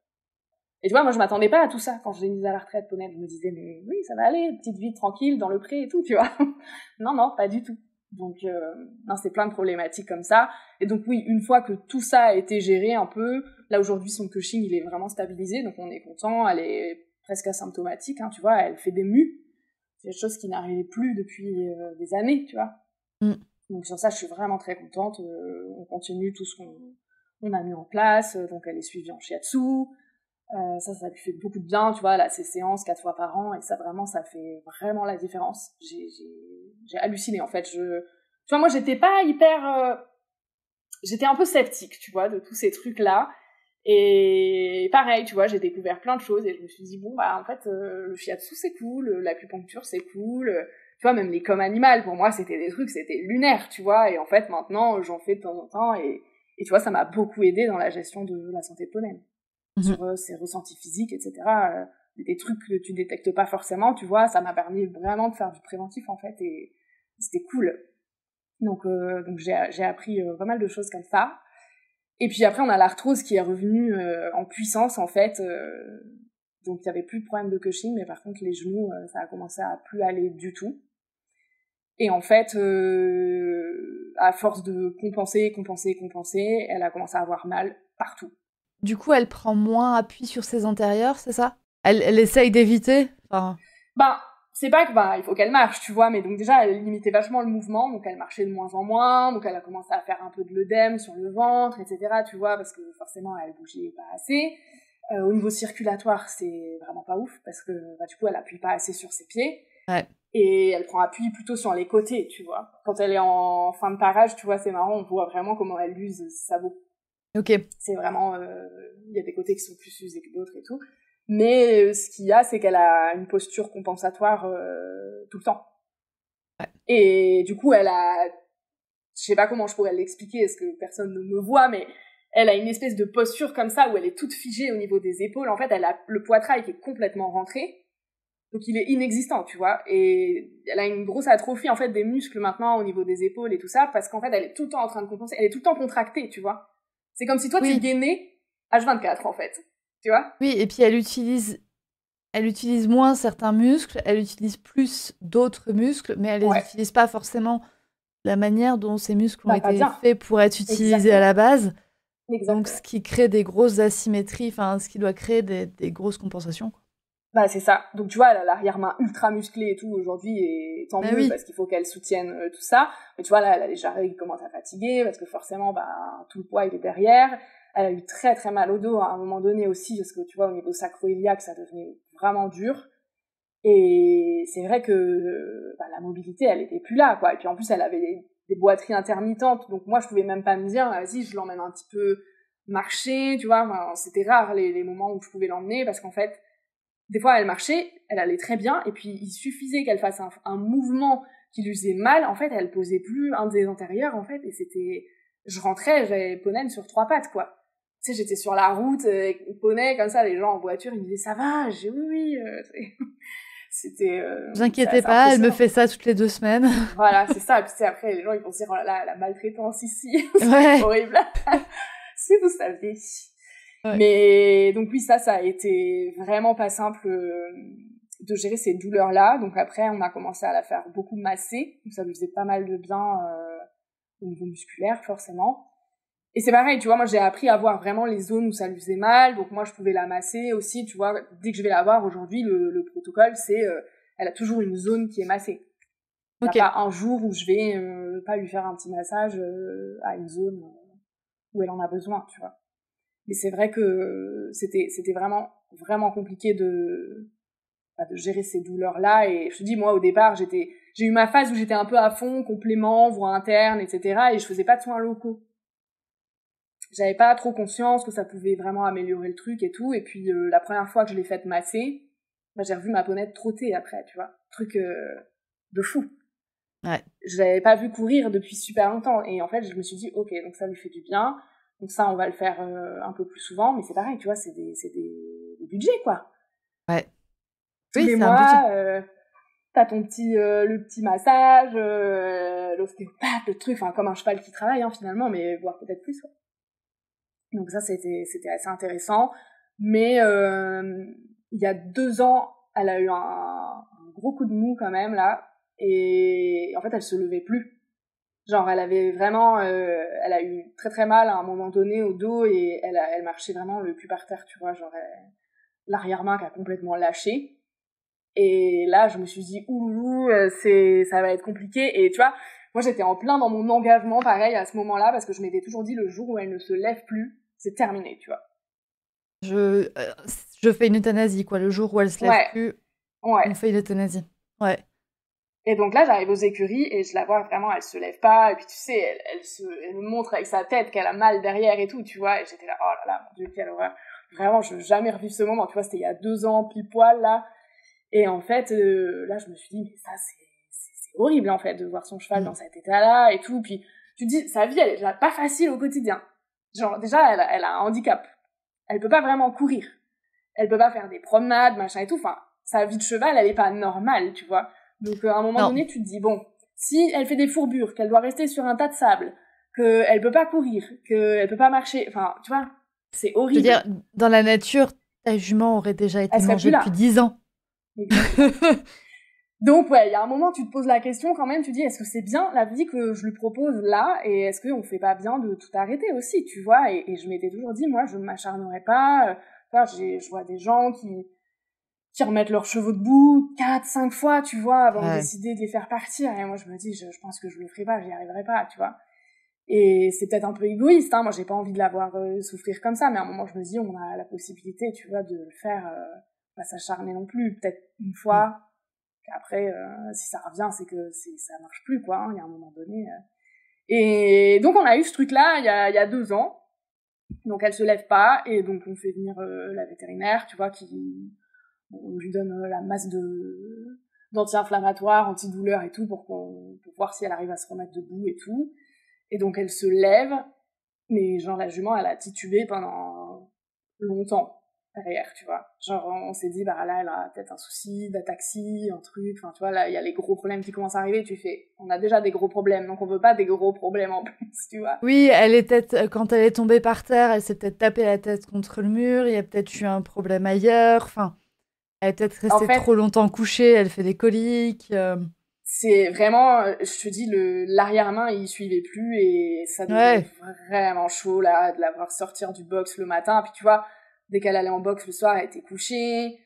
Et tu vois, moi, je m'attendais pas à tout ça quand je l'ai mise à la retraite, ponette. Je me disais, mais oui, ça va aller, petite vie tranquille dans le pré et tout, tu vois. Non, pas du tout. Donc, non, c'est plein de problématiques comme ça. Et donc, oui, une fois que tout ça a été géré un peu, là, aujourd'hui, son Cushing, il est vraiment stabilisé, donc on est content. Elle est presque asymptomatique, hein, tu vois, elle fait des mus. C'est des choses qui n'arrivaient plus depuis des années, tu vois. Mm. Donc, sur ça, je suis vraiment très contente. On continue tout ce qu'on a mis en place. Donc, elle est suivie en shiatsu. Ça lui fait beaucoup de bien, tu vois, là, ces séances 4 fois par an, et ça, vraiment, ça fait vraiment la différence. J'ai halluciné, en fait. Tu vois, moi, j'étais pas hyper... j'étais un peu sceptique, tu vois, de tous ces trucs-là. Et pareil, tu vois, j'ai découvert plein de choses et je me suis dit, bon, bah, en fait, le shiatsu, c'est cool, l'acupuncture, c'est cool. Tu vois, même les comme animales, pour moi, c'était des trucs, c'était lunaire, tu vois. Et en fait, maintenant, j'en fais de temps en temps et tu vois, ça m'a beaucoup aidé dans la gestion de la santé de pollen. Sur ses ressentis physiques, etc. Des trucs que tu détectes pas forcément, tu vois, ça m'a permis vraiment de faire du préventif, en fait, et c'était cool. Donc j'ai appris pas mal de choses comme ça. Et puis après, on a l'arthrose qui est revenue en puissance, en fait. Donc, il y avait plus de problème de Cushing, mais par contre, les genoux, ça a commencé à plus aller du tout. Et en fait, à force de compenser, elle a commencé à avoir mal partout. Du coup, elle prend moins appui sur ses antérieurs, c'est ça? Elle essaye d'éviter? Enfin... Bah, c'est pas que il faut qu'elle marche, tu vois, mais donc déjà elle limitait vachement le mouvement, donc elle marchait de moins en moins, donc elle a commencé à faire un peu de l'œdème sur le ventre, etc., tu vois, parce que forcément elle bougeait pas assez. Au niveau circulatoire, c'est vraiment pas ouf, parce que du coup elle appuie pas assez sur ses pieds, ouais. Et elle prend appui plutôt sur les côtés, tu vois. Quand elle est en fin de parage, tu vois, c'est marrant, on voit vraiment comment elle use ses sabots. Ok. C'est vraiment, y a des côtés qui sont plus usés que d'autres et tout. Mais ce qu'il y a, c'est qu'elle a une posture compensatoire tout le temps. Ouais. Et du coup, elle a... Je sais pas comment je pourrais l'expliquer, parce que personne ne me voit, mais elle a une espèce de posture comme ça, où elle est toute figée au niveau des épaules. En fait, elle a le poitrail qui est complètement rentré. Donc il est inexistant, tu vois. Et elle a une grosse atrophie, en fait, des muscles maintenant au niveau des épaules et tout ça, parce qu'en fait, elle est tout le temps en train de compenser. Elle est tout le temps contractée, tu vois. C'est comme si toi, tu gainais H24, en fait. Tu vois? Oui, et puis elle utilise moins certains muscles, elle utilise plus d'autres muscles, mais elle les utilise pas forcément de la manière dont ces muscles ont été faits pour être utilisés à la base. Exactement. Donc, ce qui crée des grosses asymétries, enfin, ce qui doit créer des grosses compensations. Bah, c'est ça. Donc, tu vois, elle a l'arrière-main ultra musclée et tout aujourd'hui, et tant mieux, parce qu'il faut qu'elle soutienne tout ça. Mais tu vois, là, elle a les jarrets qui commencent à fatiguer, parce que forcément, tout le poids, il est derrière. Elle a eu très très mal au dos à un moment donné aussi, parce que tu vois, au niveau sacro-iliaque, ça devenait vraiment dur. Et c'est vrai que la mobilité, elle était plus là, quoi. Et puis en plus, elle avait des boiteries intermittentes, donc moi, je pouvais même pas me dire, vas-y, je l'emmène un petit peu marcher, tu vois. Enfin, c'était rare les moments où je pouvais l'emmener, parce qu'en fait, des fois, elle marchait, elle allait très bien, et puis il suffisait qu'elle fasse un mouvement qui lui faisait mal, en fait, elle posait plus un des antérieurs, en fait, et c'était... Je rentrais, j'avais poney sur 3 pattes, quoi. Tu sais, j'étais sur la route, poney, comme ça, les gens en voiture, ils me disaient, ça va? J'ai oui, c'était... Vous inquiétez pas, elle me fait ça toutes les 2 semaines. Voilà, c'est ça, et puis après, les gens, ils vont se dire, oh là là, la maltraitance ici, c'est horrible. Si vous saviez... Ouais. Mais donc oui, ça a été vraiment pas simple de gérer ces douleurs-là. Donc après, on a commencé à la faire beaucoup masser. Donc ça lui faisait pas mal de bien au niveau musculaire, forcément. Et c'est pareil, tu vois, moi j'ai appris à voir vraiment les zones où ça lui faisait mal. Donc moi, je pouvais la masser aussi, tu vois. Dès que je vais la voir aujourd'hui, le protocole, c'est elle a toujours une zone qui est massée. Il n'y a pas un jour où je vais pas lui faire un petit massage à une zone où elle en a besoin, tu vois. Mais c'est vrai que c'était vraiment vraiment compliqué de gérer ces douleurs là. Et je te dis, moi au départ j'ai eu ma phase où j'étais un peu à fond complément, voie interne, etc., et je faisais pas de soins locaux. J'avais pas trop conscience que ça pouvait vraiment améliorer le truc et tout. Et puis la première fois que je l'ai faite masser, j'ai revu ma ponette trotter après, tu vois, truc de fou. Ouais. Je l'avais pas vu courir depuis super longtemps, et en fait je me suis dit, ok, donc ça lui fait du bien. Donc ça, on va le faire un peu plus souvent, mais c'est pareil, tu vois, c'est des budgets, quoi. Ouais. Tous les mois, t'as ton le petit massage, l'ostéopathe, le truc, enfin, comme un cheval qui travaille, hein, finalement, mais voire peut-être plus, quoi. Donc ça, c'était assez intéressant. Mais il y a 2 ans, elle a eu un gros coup de mou quand même, là, et en fait, elle se levait plus. Genre, elle avait vraiment, elle a eu très très mal à un moment donné au dos, et elle marchait vraiment le cul par terre, tu vois, genre l'arrière-main qui a complètement lâché. Et là, je me suis dit, ouh, ça va être compliqué. Et tu vois, moi j'étais en plein dans mon engagement, pareil, à ce moment-là, parce que je m'étais toujours dit, le jour où elle ne se lève plus, c'est terminé, tu vois. Je fais une euthanasie, quoi. Le jour où elle se lève plus, on fait une euthanasie. Ouais. Et donc là, j'arrive aux écuries et je la vois vraiment, elle se lève pas. Et puis tu sais, elle me montre avec sa tête qu'elle a mal derrière et tout, tu vois. Et j'étais là, oh là là, mon Dieu, quelle horreur. Vraiment, je veux jamais revivre ce moment. Tu vois, c'était il y a 2 ans, pile poil, là. Et en fait, là, je me suis dit, mais ça, c'est horrible, en fait, de voir son cheval dans cet état-là et tout. Puis tu te dis, sa vie, elle est pas facile au quotidien. Genre, déjà, elle a un handicap. Elle peut pas vraiment courir. Elle peut pas faire des promenades, machin et tout. Enfin, sa vie de cheval, elle est pas normale, tu vois. Donc, à un moment donné, tu te dis, bon, si elle fait des fourbures, qu'elle doit rester sur un tas de sable, qu'elle peut pas courir, qu'elle peut pas marcher, enfin, tu vois, c'est Je veux horrible. dire, dans la nature, ta jument aurait déjà été Elle serait mangée plus là. depuis 10 ans. Donc, ouais, il y a un moment, tu te poses la question quand même, tu dis, est-ce que c'est bien la vie que je lui propose là, et est-ce qu'on fait pas bien de tout arrêter aussi, tu vois, et je m'étais toujours dit, moi, je ne m'acharnerai pas, enfin, je vois des gens qui remettent leurs chevaux debout 4-5 fois, tu vois, avant de décider de les faire partir. Et moi, je me dis, je pense que je le ferai pas, j'y arriverai pas, tu vois. Et c'est peut-être un peu égoïste, hein. Moi, j'ai pas envie de la voir souffrir comme ça, mais à un moment, je me dis, on a la possibilité, tu vois, de le faire, pas s'acharner non plus. Peut-être une fois, qu'après, si ça revient, c'est que ça marche plus, quoi, hein. Il y a un moment donné. Et donc, on a eu ce truc-là il y a 2 ans. Donc, elle se lève pas, et donc, on fait venir la vétérinaire, tu vois, on lui donne la masse d'anti-inflammatoires, antidouleurs et tout pour voir si elle arrive à se remettre debout et tout. Et donc elle se lève, mais genre la jument elle a titubé pendant longtemps derrière, tu vois. Genre on s'est dit bah là elle a peut-être un souci d'ataxie, un truc, enfin tu vois là il y a les gros problèmes qui commencent à arriver, tu fais on a déjà des gros problèmes donc on veut pas des gros problèmes en plus, tu vois. Oui, elle est peut-être quand elle est tombée par terre, elle s'est peut-être tapé la tête contre le mur, il y a peut-être eu un problème ailleurs, enfin elle est peut-être restée trop longtemps couchée, elle fait des coliques. C'est vraiment, je te dis, l'arrière-main, il suivait plus et ça devenait vraiment chaud, là, de la voir sortir du box le matin. Puis tu vois, dès qu'elle allait en box le soir, elle était couchée.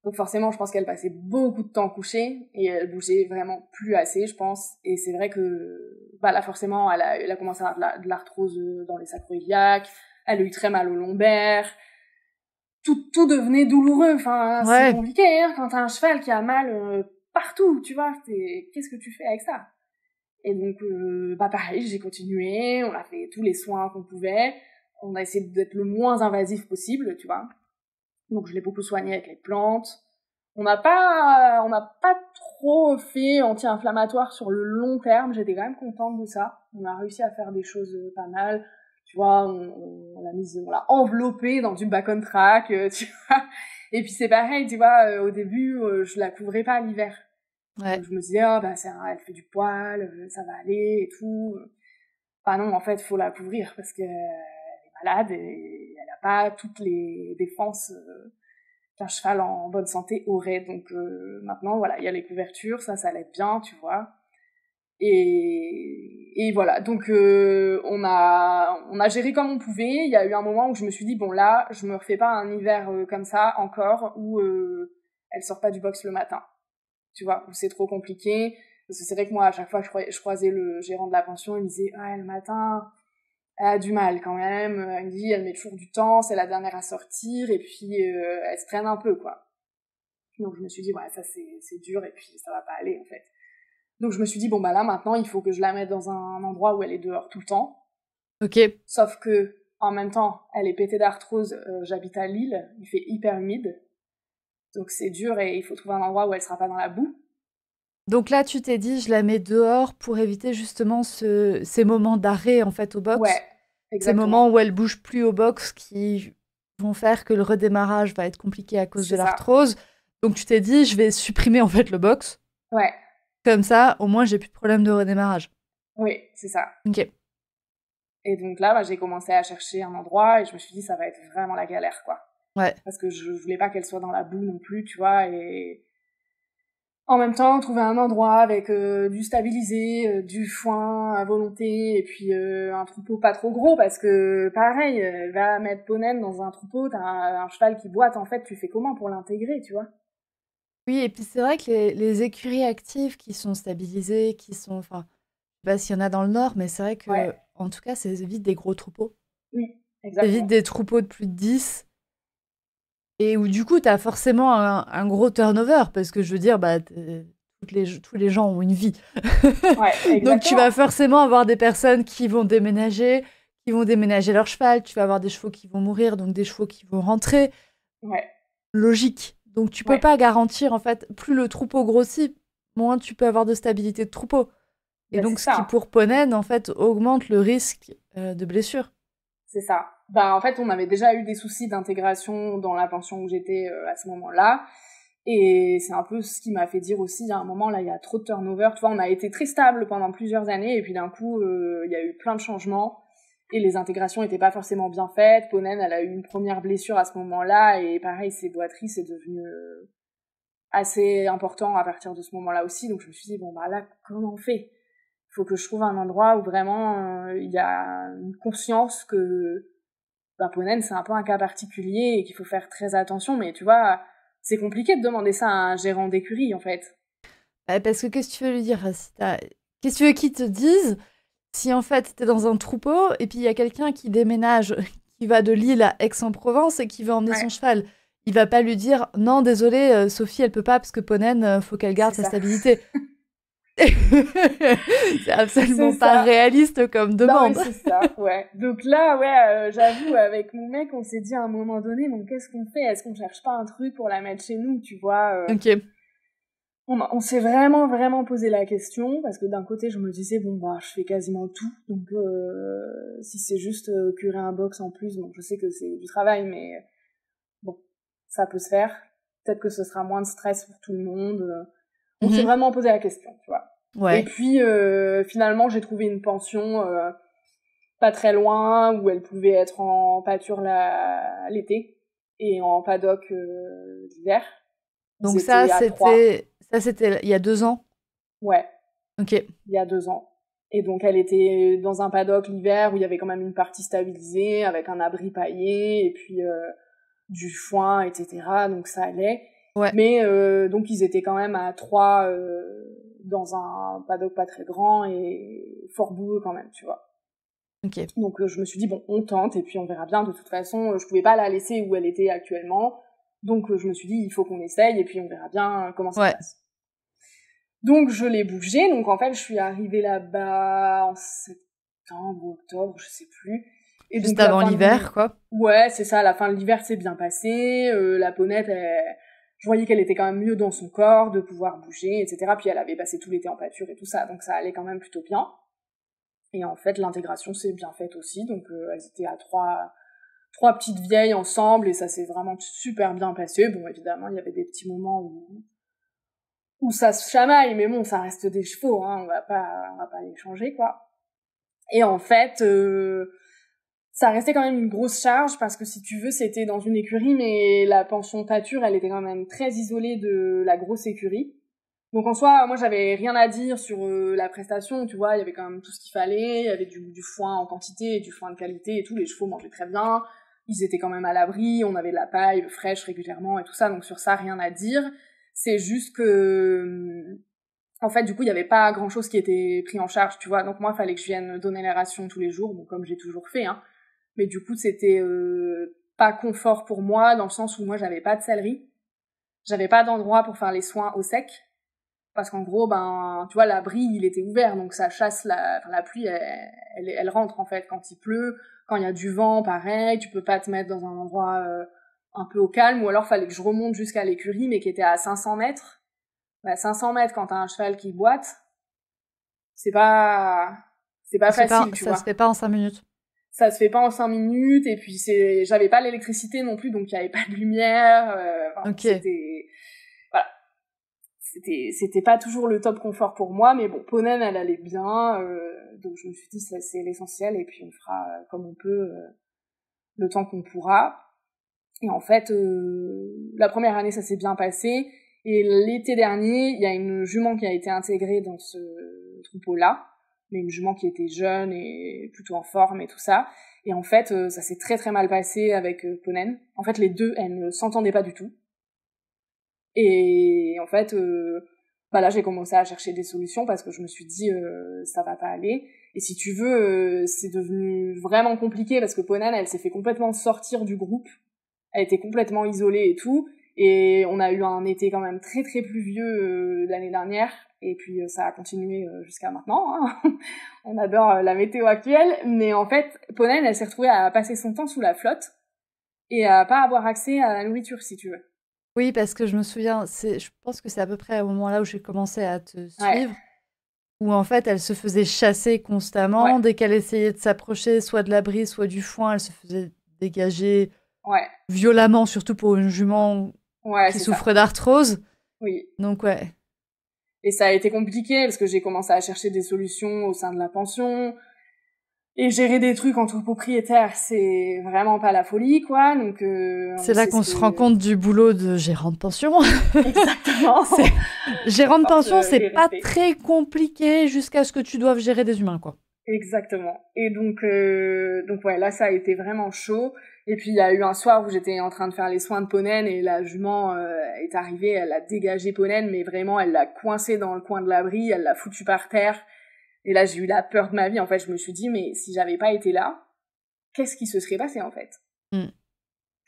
Donc forcément, je pense qu'elle passait beaucoup de temps couchée et elle bougeait vraiment plus assez, je pense. Et c'est vrai que, bah là, forcément, elle a commencé à avoir de l'arthrose dans les sacroiliaques. Elle a eu très mal au lombaire. Tout devenait douloureux. Enfin, c'est compliqué, hein, quand t'as un cheval qui a mal partout, tu vois. Qu'est-ce que tu fais avec ça? Et donc, bah pareil, j'ai continué. On a fait tous les soins qu'on pouvait. On a essayé d'être le moins invasif possible, tu vois. Donc, je l'ai beaucoup soigné avec les plantes. On n'a pas trop fait anti-inflammatoire sur le long terme. J'étais quand même contente de ça. On a réussi à faire des choses pas mal. Tu vois, on l'a enveloppée dans du back-on-track, tu vois. Et puis c'est pareil, tu vois, au début, je la couvrais pas l'hiver. Ouais. Je me disais, oh, bah, elle fait du poil, ça va aller et tout. Bah non, en fait, faut la couvrir parce qu'elle est malade et elle a pas toutes les défenses qu'un cheval en bonne santé aurait. Donc maintenant, voilà, il y a les couvertures, ça l'aide bien, tu vois. Et voilà, donc on a géré comme on pouvait. Il y a eu un moment où je me suis dit, bon là, je me refais pas un hiver comme ça encore, où elle sort pas du box le matin. Tu vois, où c'est trop compliqué. Parce que c'est vrai que moi, à chaque fois que je croisais le gérant de la pension, il me disait, ah, le matin, elle a du mal quand même. Elle me dit, elle met toujours du temps, c'est la dernière à sortir, et puis elle se traîne un peu, quoi. Donc je me suis dit, ouais, ça c'est dur, et puis ça va pas aller, en fait. Donc je me suis dit, bon bah là, maintenant, il faut que je la mette dans un endroit où elle est dehors tout le temps. Ok. Sauf que, en même temps, elle est pétée d'arthrose, j'habite à Lille, il fait hyper humide. Donc c'est dur et il faut trouver un endroit où elle sera pas dans la boue. Donc là, tu t'es dit, je la mets dehors pour éviter justement ces moments d'arrêt en fait au box. Ouais, exactement. Ces moments où elle bouge plus au box qui vont faire que le redémarrage va être compliqué à cause de l'arthrose. Donc tu t'es dit, je vais supprimer en fait le box. Ouais. Comme ça, au moins, j'ai plus de problème de redémarrage. Oui, c'est ça. Ok. Et donc là, bah, j'ai commencé à chercher un endroit et je me suis dit, ça va être vraiment la galère, quoi. Ouais. Parce que je voulais pas qu'elle soit dans la boue non plus, tu vois, et en même temps, trouver un endroit avec du stabilisé, du foin à volonté, et puis un troupeau pas trop gros, parce que, pareil, va mettre Poney dans un troupeau, t'as un cheval qui boite, en fait, tu fais comment pour l'intégrer, tu vois? Oui, et puis c'est vrai que les écuries actives qui sont stabilisées, qui sont... Enfin, je sais pas s'il y en a dans le Nord, mais c'est vrai que, en tout cas, ça évite des gros troupeaux. Oui, exactement. Ça évite des troupeaux de plus de 10. Et où, du coup, t'as forcément un gros turnover, parce que, je veux dire, bah, tous tous les gens ont une vie. Ouais, Donc tu exactement. vas forcément avoir des personnes qui vont déménager leur cheval, tu vas avoir des chevaux qui vont mourir, donc des chevaux qui vont rentrer. Ouais, Logique. Donc tu peux ouais, pas garantir, en fait, plus le troupeau grossit, moins tu peux avoir de stabilité de troupeau. Et ben c'est donc ce qui ça. pour Ponen, en fait, augmente le risque de blessure. C'est ça. Ben, en fait, on avait déjà eu des soucis d'intégration dans la pension où j'étais à ce moment-là. Et c'est un peu ce qui m'a fait dire aussi, il y a un moment, là, il y a trop de turnover. Tu vois, on a été très stable pendant plusieurs années, et puis d'un coup, il y a eu plein de changements, et les intégrations n'étaient pas forcément bien faites. Ponen, elle a eu une première blessure à ce moment-là, et pareil, ses boiteries, c'est devenu assez important à partir de ce moment-là aussi. Donc je me suis dit, bon, bah là, comment on fait? Il faut que je trouve un endroit où vraiment il y a une conscience que bah, Ponen, c'est un peu un cas particulier et qu'il faut faire très attention. Mais tu vois, c'est compliqué de demander ça à un gérant d'écurie, en fait. Parce que qu'est-ce que tu veux lui dire qu'est-ce que tu veux qu'il te dise si en fait t'es dans un troupeau et puis il y a quelqu'un qui déménage, qui va de Lille à Aix-en-Provence et qui veut emmener son Ouais, cheval. Il va pas lui dire non, désolé, Sophie, elle peut pas parce que Ponen, faut qu'elle c'est garde sa ça. stabilité. C'est C'est absolument pas ça. réaliste comme Non, mais demande. c'est ça, ouais. Donc là, ouais, j'avoue, avec mon mec, on s'est dit à un moment donné, bon, qu'est-ce qu'on fait? Est-ce qu'on cherche pas un truc pour la mettre chez nous, tu vois Ok. on s'est vraiment, vraiment posé la question, parce que d'un côté, je me disais, bon, bah, je fais quasiment tout, donc si c'est juste curer un box en plus, bon, je sais que c'est du travail, mais bon, ça peut se faire. Peut-être que ce sera moins de stress pour tout le monde. On s'est Mhm. vraiment posé la question, tu vois. Et Ouais. puis, finalement, j'ai trouvé une pension pas très loin, où elle pouvait être en pâture l'été, et en paddock l'hiver. Ils Donc étaient à trois. ça c'était il y a 2 ans. Ouais, Ok. il y a 2 ans. Et donc elle était dans un paddock l'hiver où il y avait quand même une partie stabilisée avec un abri paillé et puis du foin, etc. Donc ça allait. Ouais. Mais donc ils étaient quand même à trois dans un paddock pas très grand et fort boueux quand même, tu vois. Ok. Donc je me suis dit bon, on tente et puis on verra bien. De toute façon, je pouvais pas la laisser où elle était actuellement. Donc je me suis dit il faut qu'on essaye et puis on verra bien comment ça se Ouais. passe. Donc je l'ai bougé, donc en fait je suis arrivée là-bas en septembre ou octobre, je sais plus. Et Juste donc la avant fin de l'hiver, quoi. ouais, c'est ça, la fin de l'hiver s'est bien passée, la ponette, je voyais qu'elle était quand même mieux dans son corps, de pouvoir bouger, etc. Puis elle avait passé tout l'été en pâture et tout ça, donc ça allait quand même plutôt bien. Et en fait l'intégration s'est bien faite aussi, donc elles étaient à trois petites vieilles ensemble et ça s'est vraiment super bien passé. Bon évidemment il y avait des petits moments où ça se chamaille, mais bon, ça reste des chevaux, hein, on va pas les changer, quoi. Et en fait, ça restait quand même une grosse charge parce que si tu veux, c'était dans une écurie, mais la pension pâture, elle était quand même très isolée de la grosse écurie. Donc en soi, moi j'avais rien à dire sur la prestation, tu vois, il y avait quand même tout ce qu'il fallait, il y avait du foin en quantité, du foin de qualité et tout, les chevaux mangeaient très bien, ils étaient quand même à l'abri, on avait de la paille fraîche régulièrement et tout ça, donc sur ça rien à dire. C'est juste que en fait, du coup, il y avait pas grand chose qui était pris en charge, tu vois. Donc moi, il fallait que je vienne donner les rations tous les jours, bon, comme j'ai toujours fait, hein. Mais du coup, c'était pas confort pour moi, dans le sens où moi, j'avais pas de sellerie. J'avais pas d'endroit pour faire les soins au sec. Parce qu'en gros, ben, tu vois, l'abri, il était ouvert, donc ça chasse la pluie, elle rentre, en fait, quand il pleut. Quand il y a du vent, pareil, tu peux pas te mettre dans un endroit un peu au calme, ou alors fallait que je remonte jusqu'à l'écurie, mais qui était à 500 mètres. Bah, 500 mètres quand t'as un cheval qui boite, c'est pas, c'est pas facile, tu Ça se vois. fait pas en 5 minutes. Ça se fait pas en 5 minutes, et puis j'avais pas l'électricité non plus, donc il y avait pas de lumière, enfin, Ok. voilà. C'était pas toujours le top confort pour moi, mais bon, Ponen, elle allait bien, donc je me suis dit, c'est l'essentiel, et puis on fera comme on peut, le temps qu'on pourra. Et en fait, la première année, ça s'est bien passé. Et l'été dernier, il y a une jument qui a été intégrée dans ce troupeau-là, mais une jument qui était jeune et plutôt en forme et tout ça. Et en fait, ça s'est très très mal passé avec Ponen. En fait, les deux, elles ne s'entendaient pas du tout. Et en fait, bah là, j'ai commencé à chercher des solutions parce que je me suis dit, ça va pas aller. Et si tu veux, c'est devenu vraiment compliqué parce que Ponen, elle s'est fait complètement sortir du groupe. Elle était complètement isolée et tout. Et on a eu un été quand même très très pluvieux l'année dernière. Et puis ça a continué jusqu'à maintenant. Hein. On adore la météo actuelle. Mais en fait, Ponenne, elle s'est retrouvée à passer son temps sous la flotte et à pas avoir accès à la nourriture, si tu veux. Oui, parce que je me souviens, je pense que c'est à peu près au moment là où j'ai commencé à te Ouais, suivre, où en fait elle se faisait chasser ouais, constamment. Dès qu'elle essayait de s'approcher, soit de l'abri, soit du foin, elle se faisait dégager ouais, violemment, surtout pour une jument ouais, qui c'est ça. souffre d'arthrose. Oui. Donc ouais, Et ça a été compliqué parce que j'ai commencé à chercher des solutions au sein de la pension. Et gérer des trucs entre propriétaires, c'est vraiment pas la folie, quoi. Donc, c'est là c'est ce qu'on que... se rend compte du boulot de gérant de pension. Exactement. C'est gérant de Porte pension, c'est et pas respect. très compliqué jusqu'à ce que tu doives gérer des humains, quoi. Exactement. Et donc ouais, là, ça a été vraiment chaud. Et puis, il y a eu un soir où j'étais en train de faire les soins de Ponenne et la jument est arrivée, elle a dégagé Ponenne, mais vraiment, elle l'a coincé dans le coin de l'abri, elle l'a foutu par terre. Et là, j'ai eu la peur de ma vie. En fait, je me suis dit, mais si j'avais pas été là, qu'est-ce qui se serait passé, en fait? Mm.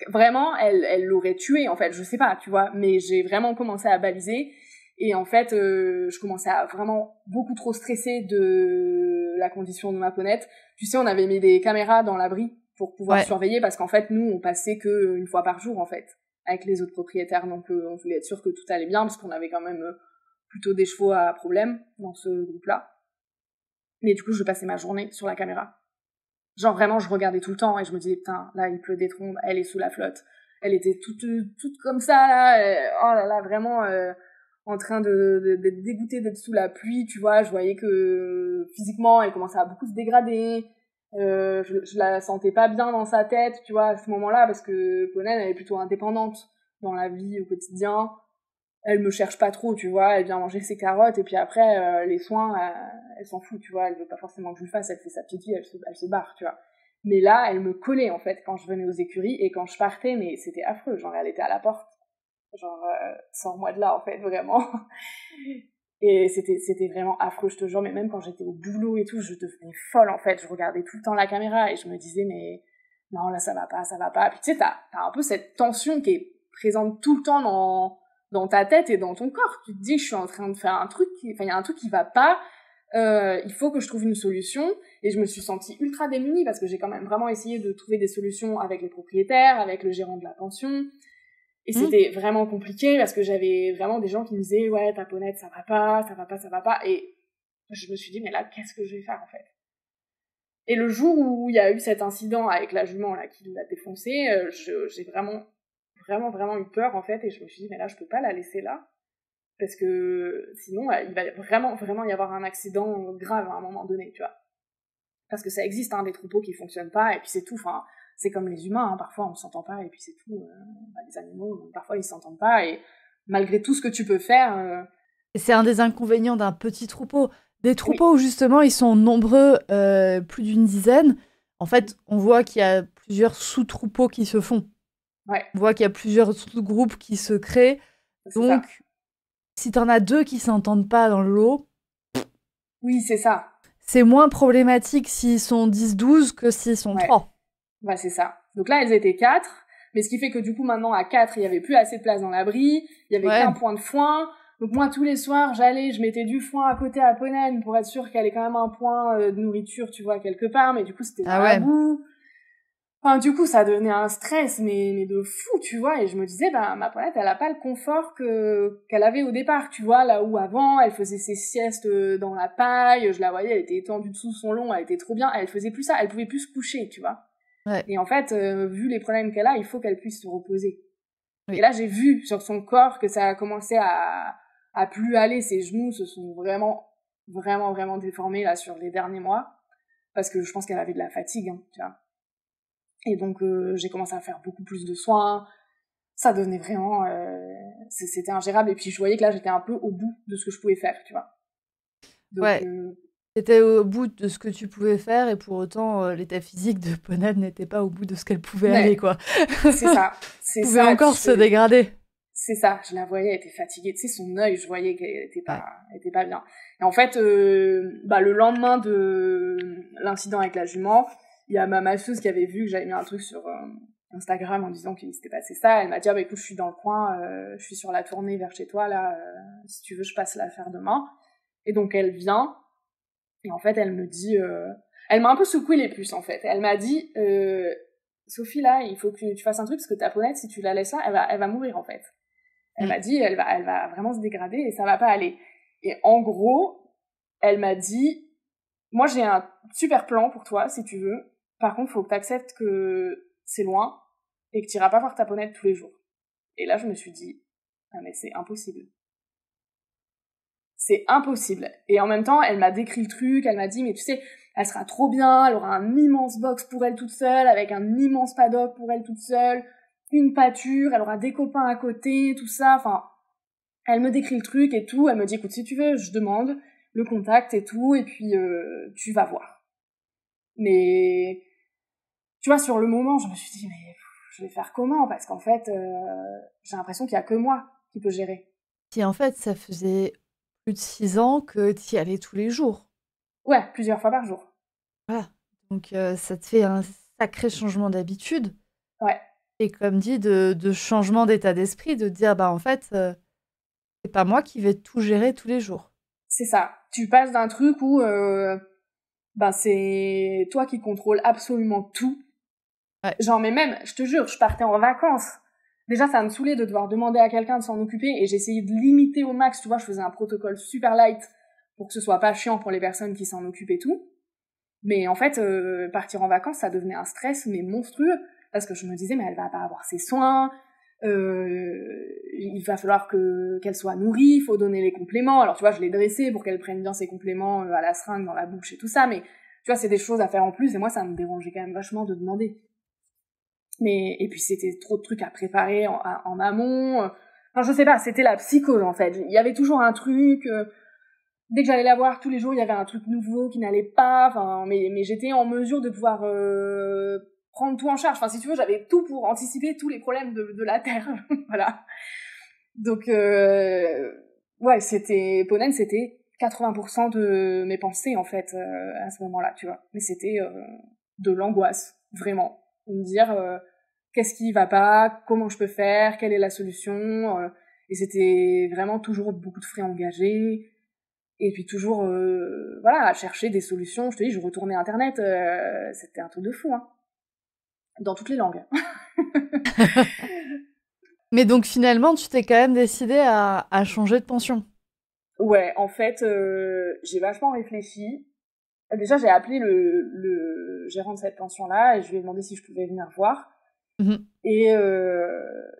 Vraiment, elle l'aurait tué, en fait, je sais pas, tu vois, mais j'ai vraiment commencé à baliser, et en fait, je commençais à vraiment beaucoup trop stresser de la condition de ma ponette. Tu sais, on avait mis des caméras dans l'abri pour pouvoir Ouais. surveiller, parce qu'en fait, nous, on passait que une fois par jour, en fait, avec les autres propriétaires, donc on voulait être sûr que tout allait bien, parce qu'on avait quand même plutôt des chevaux à problème dans ce groupe-là. Mais du coup, je passais ma journée sur la caméra. Genre vraiment, je regardais tout le temps et je me disais, putain, là, il pleut des trombes, elle est sous la flotte. Elle était toute comme ça, là, oh là là, vraiment en train d'être dégoûtée d'être sous la pluie, tu vois. Je voyais que physiquement, elle commençait à beaucoup se dégrader. Je la sentais pas bien dans sa tête, tu vois, à ce moment-là, parce que Ponenne, elle est plutôt indépendante dans la vie au quotidien. Elle me cherche pas trop, tu vois, elle vient manger ses carottes et puis après les soins elle s'en fout, tu vois, elle veut pas forcément que je le fasse, elle fait sa petite vie, elle se barre, tu vois. Mais là, elle me collait en fait quand je venais aux écuries et quand je partais, mais c'était affreux, genre elle était à la porte, genre sors-moi de là en fait, vraiment. Et c'était vraiment affreux, je te jure, mais même quand j'étais au boulot et tout, je devenais folle en fait, je regardais tout le temps la caméra et je me disais mais non là ça va pas, ça va pas. Puis tu sais t'as un peu cette tension qui est présente tout le temps dans ta tête et dans ton corps. Tu te dis, je suis en train de faire un truc, enfin, il y a un truc qui va pas, il faut que je trouve une solution. Et je me suis sentie ultra démunie parce que j'ai quand même vraiment essayé de trouver des solutions avec les propriétaires, avec le gérant de la pension. Et Mm. c'était vraiment compliqué parce que j'avais vraiment des gens qui me disaient, ouais, ta ponette, ça va pas, ça va pas, ça va pas. Et je me suis dit, mais là, qu'est-ce que je vais faire, en fait? Et le jour où il y a eu cet incident avec la jument, là, qui l'a défoncé, j'ai vraiment eu peur, en fait, et je me suis dit, mais là, je peux pas la laisser là. Parce que sinon, il va vraiment y avoir un accident grave à un moment donné, tu vois. Parce que ça existe, hein, des troupeaux qui fonctionnent pas, et puis c'est tout. Enfin, c'est comme les humains, hein, parfois on s'entend pas, et puis c'est tout. Les animaux, parfois ils s'entendent pas, et malgré tout ce que tu peux faire, Et c'est un des inconvénients d'un petit troupeau. Des oui, troupeaux où justement ils sont nombreux, plus d'une dizaine. En fait, on voit qu'il y a plusieurs sous-troupeaux qui se font. ouais, On voit qu'il y a plusieurs sous-groupes qui se créent. c'est ça. Donc, si t'en as deux qui s'entendent pas dans le lot, Oui, c'est ça. c'est moins problématique s'ils sont 10-12 que s'ils sont Ouais, 3. bah c'est ça. Donc là, elles étaient 4, mais ce qui fait que du coup, maintenant, à 4, il y avait plus assez de place dans l'abri, il y avait Ouais. qu'un point de foin. Donc moi, tous les soirs, je mettais du foin à côté à Ponenne pour être sûre qu'elle ait quand même un point de nourriture, tu vois, quelque part, mais du coup, c'était dans Ah la ouais. boue. Enfin, du coup, ça devenait un stress, mais de fou, tu vois, et je me disais, bah, ma Ponette, elle a pas le confort qu'elle avait au départ, tu vois, là où avant, elle faisait ses siestes dans la paille, je la voyais, elle était étendue dessous son long, elle était trop bien, elle faisait plus ça, elle pouvait plus se coucher, tu vois. Ouais. Et en fait, vu les problèmes qu'elle a, il faut qu'elle puisse se reposer. Oui. Et là, j'ai vu sur son corps que ça a commencé à plus aller. Ses genoux se sont vraiment déformés là sur les derniers mois. Parce que je pense qu'elle avait de la fatigue, hein, tu vois. Et donc, j'ai commencé à faire beaucoup plus de soins. Ça devenait vraiment... c'était ingérable. Et puis, je voyais que là, j'étais un peu au bout de ce que je pouvais faire, tu vois. Donc, Ouais. T'étais au bout de ce que tu pouvais faire et pour autant, l'état physique de Ponad n'était pas au bout de ce qu'elle pouvait aller, ouais, quoi. c'est ça. C'est Elle pouvait ça. Et puis, encore se dégrader. c'est ça, je la voyais, elle était fatiguée, tu sais, son œil, je voyais qu'elle Ouais. était pas bien. Et en fait, le lendemain de l'incident avec la jument, il y a ma masseuse qui avait vu que j'avais mis un truc Instagram en disant qu'il s'était passé ça. Elle m'a dit, ah bah écoute, je suis dans le coin, je suis sur la tournée vers chez toi, là, si tu veux, je passe la faire demain. Et donc elle vient, et en fait elle me dit, elle m'a un peu secoué les puces en fait. Elle m'a dit, Sophie là, il faut que tu fasses un truc parce que ta ponette, si tu la laisses là, elle va mourir en fait. Elle m'a dit, elle va vraiment se dégrader et ça va pas aller. Et en gros, elle m'a dit, moi j'ai un super plan pour toi si tu veux. Par contre, faut que t'acceptes que c'est loin et que t'iras pas voir ta ponette tous les jours. Et là, je me suis dit, ah mais c'est impossible. C'est impossible. Et en même temps, elle m'a décrit le truc, elle m'a dit, mais tu sais, elle sera trop bien, elle aura un immense box pour elle toute seule, avec un immense paddock pour elle toute seule, une pâture, elle aura des copains à côté, tout ça, enfin, elle me décrit le truc et tout, elle me dit, écoute, si tu veux, je demande le contact et tout, et puis tu vas voir. Mais, tu vois, sur le moment, je me suis dit, mais je vais faire comment? Parce qu'en fait, j'ai l'impression qu'il y a que moi qui peut gérer. Puis en fait, ça faisait plus de 6 ans que tu y allais tous les jours. Ouais, plusieurs fois par jour. Voilà. Donc ça te fait un sacré changement d'habitude. Ouais. Et comme dit, de changement d'état d'esprit, de dire, bah en fait, c'est pas moi qui vais tout gérer tous les jours. C'est ça. Tu passes d'un truc où ben c'est toi qui contrôles absolument tout. Ouais. Genre, mais même, je te jure, je partais en vacances. Déjà, ça me saoulait de devoir demander à quelqu'un de s'en occuper et j'essayais de limiter au max, tu vois, je faisais un protocole super light pour que ce soit pas chiant pour les personnes qui s'en occupent et tout. Mais en fait, partir en vacances, ça devenait un stress, mais monstrueux, parce que je me disais, mais elle va pas avoir ses soins, il va falloir qu'elle soit nourrie, il faut donner les compléments. Alors, tu vois, je l'ai dressée pour qu'elle prenne bien ses compléments à la seringue, dans la bouche et tout ça, mais tu vois, c'est des choses à faire en plus, et moi, ça me dérangeait quand même vachement de demander. Mais, et puis c'était trop de trucs à préparer en amont. Enfin, je sais pas, c'était la psychose, en fait. Il y avait toujours un truc, dès que j'allais la voir tous les jours, il y avait un truc nouveau qui n'allait pas, enfin, mais j'étais en mesure de pouvoir, prendre tout en charge. Enfin, si tu veux, j'avais tout pour anticiper tous les problèmes de la Terre. Voilà. Donc, ouais, Ponen, c'était 80% de mes pensées, en fait, à ce moment-là, tu vois. Mais c'était, de l'angoisse, vraiment. De me dire, qu'est-ce qui va pas, comment je peux faire, quelle est la solution, et c'était vraiment toujours beaucoup de frais engagés, et puis toujours, voilà, à chercher des solutions. Je te dis, je retournais Internet, c'était un truc de fou, hein. Dans toutes les langues. Mais donc finalement, tu t'es quand même décidé à changer de pension. Ouais, en fait, j'ai vachement réfléchi. Déjà, j'ai appelé le gérant de cette pension-là et je lui ai demandé si je pouvais venir voir. Mhm. Et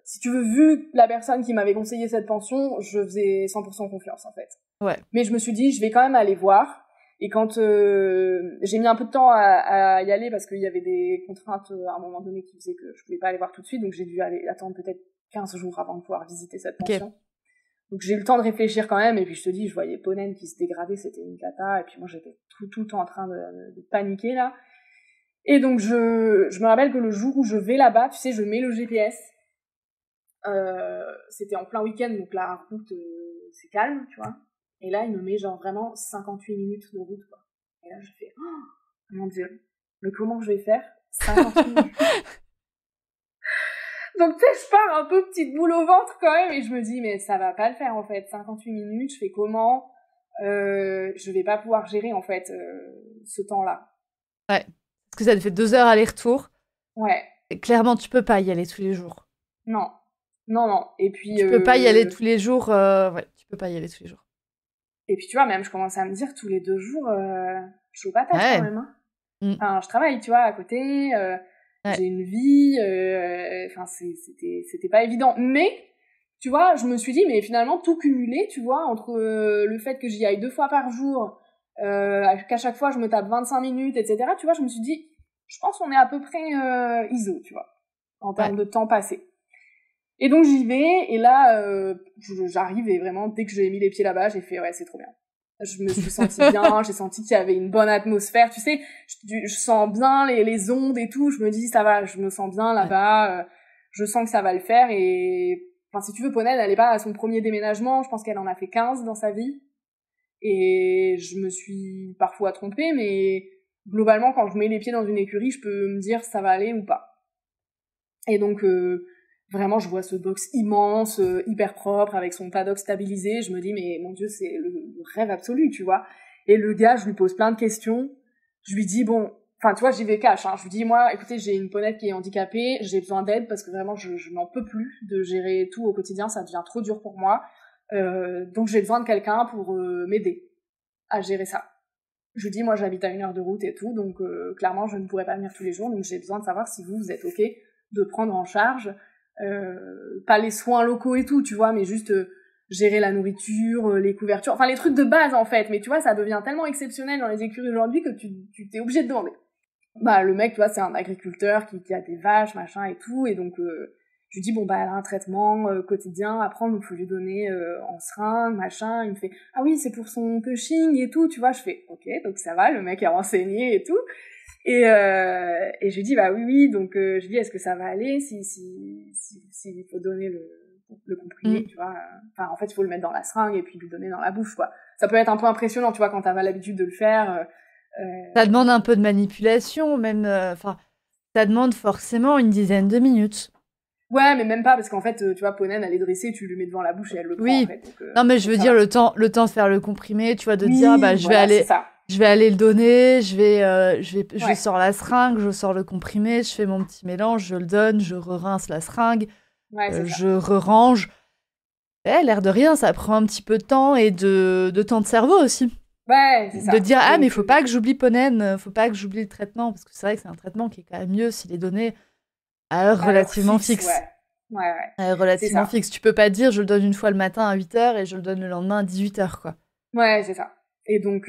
si tu veux, vu la personne qui m'avait conseillé cette pension, je faisais 100% confiance, en fait. Ouais. Mais je me suis dit, je vais quand même aller voir. Et quand j'ai mis un peu de temps à y aller parce qu'il y avait des contraintes à un moment donné qui faisaient que je pouvais pas aller voir tout de suite, donc j'ai dû aller attendre peut-être 15 jours avant de pouvoir visiter cette pension. Ok. Donc j'ai eu le temps de réfléchir quand même, et puis je te dis, je voyais Ponen qui se dégradait, c'était une cata, et puis moi j'étais tout le temps en train de paniquer là. Et donc je me rappelle que le jour où je vais là-bas, tu sais, je mets le GPS, c'était en plein week-end, donc la route c'est calme, tu vois. Et là il me met genre vraiment 58 minutes de route, quoi. Et là je fais, oh mon dieu, mais comment je vais faire 58 minutes? Donc tu sais, je pars un peu petite boule au ventre quand même, et je me dis, mais ça va pas le faire en fait, 58 minutes, je fais comment? Je vais pas pouvoir gérer en fait ce temps-là. Ouais. Parce que ça te fait 2 heures aller-retour. Ouais. Et clairement, tu peux pas y aller tous les jours. Non. Non, non. Et puis... Tu peux pas y aller tous les jours. Ouais, tu peux pas y aller tous les jours. Et puis tu vois, même je commençais à me dire, tous les 2 jours, je suis au patate Ouais. quand même. Hein. Mm. Enfin, je travaille, tu vois, à côté, Ouais. j'ai une vie, enfin, c'était pas évident. Mais, tu vois, je me suis dit, mais finalement, tout cumulé, tu vois, entre le fait que j'y aille 2 fois par jour, qu'à chaque fois je me tape 25 minutes, etc., tu vois, je me suis dit, je pense qu'on est à peu près ISO, tu vois, en termes de temps passé. Et donc j'y vais, et là, j'arrive, et vraiment, dès que j'ai mis les pieds là-bas, j'ai fait, ouais, c'est trop bien. Je me suis sentie bien, j'ai senti qu'il y avait une bonne atmosphère, tu sais, je sens bien les ondes et tout, je me dis, ça va, je me sens bien là-bas, je sens que ça va le faire, et, enfin, si tu veux, Ponel, elle est pas à son premier déménagement, je pense qu'elle en a fait 15 dans sa vie, et je me suis parfois trompée, mais globalement, quand je mets les pieds dans une écurie, je peux me dire ça va aller ou pas. Et donc, vraiment, je vois ce box immense, hyper propre, avec son paddock stabilisé. Je me dis, mais mon Dieu, c'est le rêve absolu, tu vois. Et le gars, je lui pose plein de questions. Je lui dis, bon, enfin, tu vois, j'y vais cash, hein. Je lui dis, moi, écoutez, j'ai une ponette qui est handicapée, j'ai besoin d'aide parce que vraiment, je n'en peux plus de gérer tout au quotidien, ça devient trop dur pour moi. Donc, j'ai besoin de quelqu'un pour m'aider à gérer ça. Je lui dis, moi, j'habite à 1 heure de route et tout, donc clairement, je ne pourrais pas venir tous les jours, donc j'ai besoin de savoir si vous êtes OK de prendre en charge, pas les soins locaux et tout, tu vois, mais juste gérer la nourriture, les couvertures, enfin les trucs de base en fait. Mais tu vois, ça devient tellement exceptionnel dans les écuries aujourd'hui que tu t'es obligé de demander. Bah le mec, tu vois, c'est un agriculteur qui a des vaches, machin et tout, et donc je lui dis bon bah elle a un traitement quotidien à prendre, donc faut lui donner en seringue, machin. Il me fait ah oui c'est pour son cushing et tout, tu vois. Je fais ok donc ça va, le mec est renseigné et tout. Et je lui dis bah oui donc je lui dis est-ce que ça va aller si il faut donner le comprimé, tu vois. Enfin en fait il faut le mettre dans la seringue et puis lui donner dans la bouche quoi. Ça peut être un peu impressionnant tu vois quand t'as pas l'habitude de le faire. Ça demande un peu de manipulation même. Enfin ça demande forcément une dizaine de minutes. Ouais, mais même pas, parce qu'en fait, tu vois, Ponen, elle est dressée, tu lui mets devant la bouche et elle le prend, oui. en fait. Donc, non, mais je veux dire, le temps de faire le comprimé, tu vois, de oui, dire, bah, je voilà, vais aller le donner, je Ouais. sors la seringue, je sors le comprimé, je fais mon petit mélange, je le donne, je re-rince la seringue, Ouais, c'est ça. je re-range. L'air de rien, ça prend un petit peu de temps et de temps de cerveau aussi. Ouais, c'est ça. De dire, ah, Donc, mais il faut pas que j'oublie Ponen, faut pas que j'oublie le traitement, parce que c'est vrai que c'est un traitement qui est quand même mieux s'il est donné à heure relativement fixe. Ouais. Relativement fixe. Tu peux pas dire je le donne une fois le matin à 8h et je le donne le lendemain à 18h, quoi. Ouais, c'est ça. Et donc,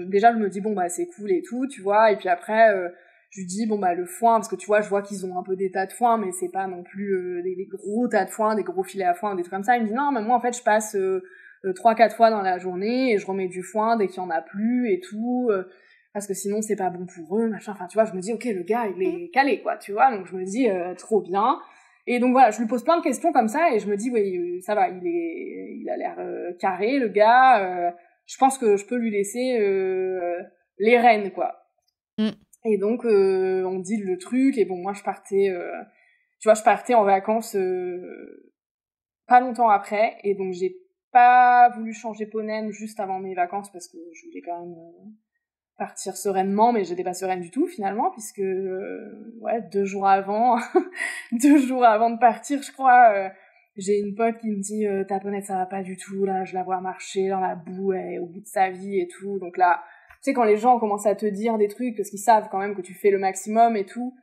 déjà, je me dis, bon, bah, c'est cool et tout, tu vois. Et puis après, je lui dis, bon, bah, le foin, parce que tu vois, je vois qu'ils ont un peu des tas de foin, mais c'est pas non plus des gros tas de foin, des gros filets à foin, des trucs comme ça. Il me dit, non, mais moi, en fait, je passe 3-4 fois dans la journée et je remets du foin dès qu'il y en a plus et tout. Parce que sinon, c'est pas bon pour eux, machin. Enfin, tu vois, je me dis, ok, le gars, il est calé, quoi, tu vois. Donc, je me dis, trop bien. Et donc voilà, je lui pose plein de questions comme ça et je me dis oui, ça va, il a l'air carré le gars. Je pense que je peux lui laisser les rênes quoi. Et donc on dit le truc et bon moi je partais, tu vois, je partais en vacances pas longtemps après et donc j'ai pas voulu changer Ponen juste avant mes vacances parce que je voulais quand même partir sereinement, mais j'étais pas sereine du tout finalement puisque 2 jours avant 2 jours avant de partir je crois, j'ai une pote qui me dit ta ponette ça va pas du tout là, je la vois marcher dans la boue, elle est au bout de sa vie et tout. Donc là tu sais quand les gens commencent à te dire des trucs parce qu'ils savent quand même que tu fais le maximum et tout,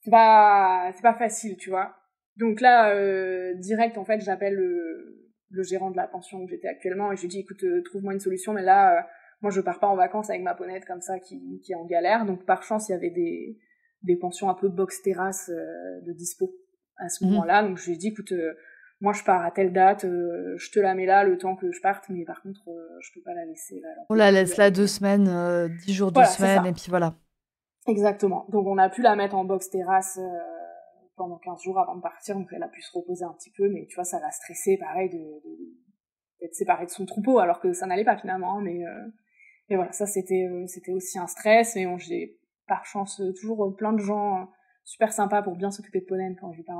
c'est pas facile tu vois. Donc là direct en fait j'appelle le gérant de la pension où j'étais actuellement et je lui dis écoute trouve-moi une solution, mais là moi je pars pas en vacances avec ma ponette comme ça qui est en galère. Donc par chance il y avait des pensions un peu box terrasse de dispo à ce moment-là. Donc je lui ai dit écoute moi je pars à telle date, je te la mets là le temps que je parte, mais par contre je peux pas la laisser là. On la laisse là 2 semaines, 10 jours, 2 semaines et puis voilà. Exactement. Donc on a pu la mettre en box terrasse pendant 15 jours avant de partir, donc elle a pu se reposer un petit peu, mais tu vois ça l'a stressé pareil d'être séparée de son troupeau alors que ça n'allait pas finalement, hein, mais voilà, ça c'était aussi un stress. Et j'ai par chance toujours plein de gens super sympas pour bien s'occuper de Ponen quand je pars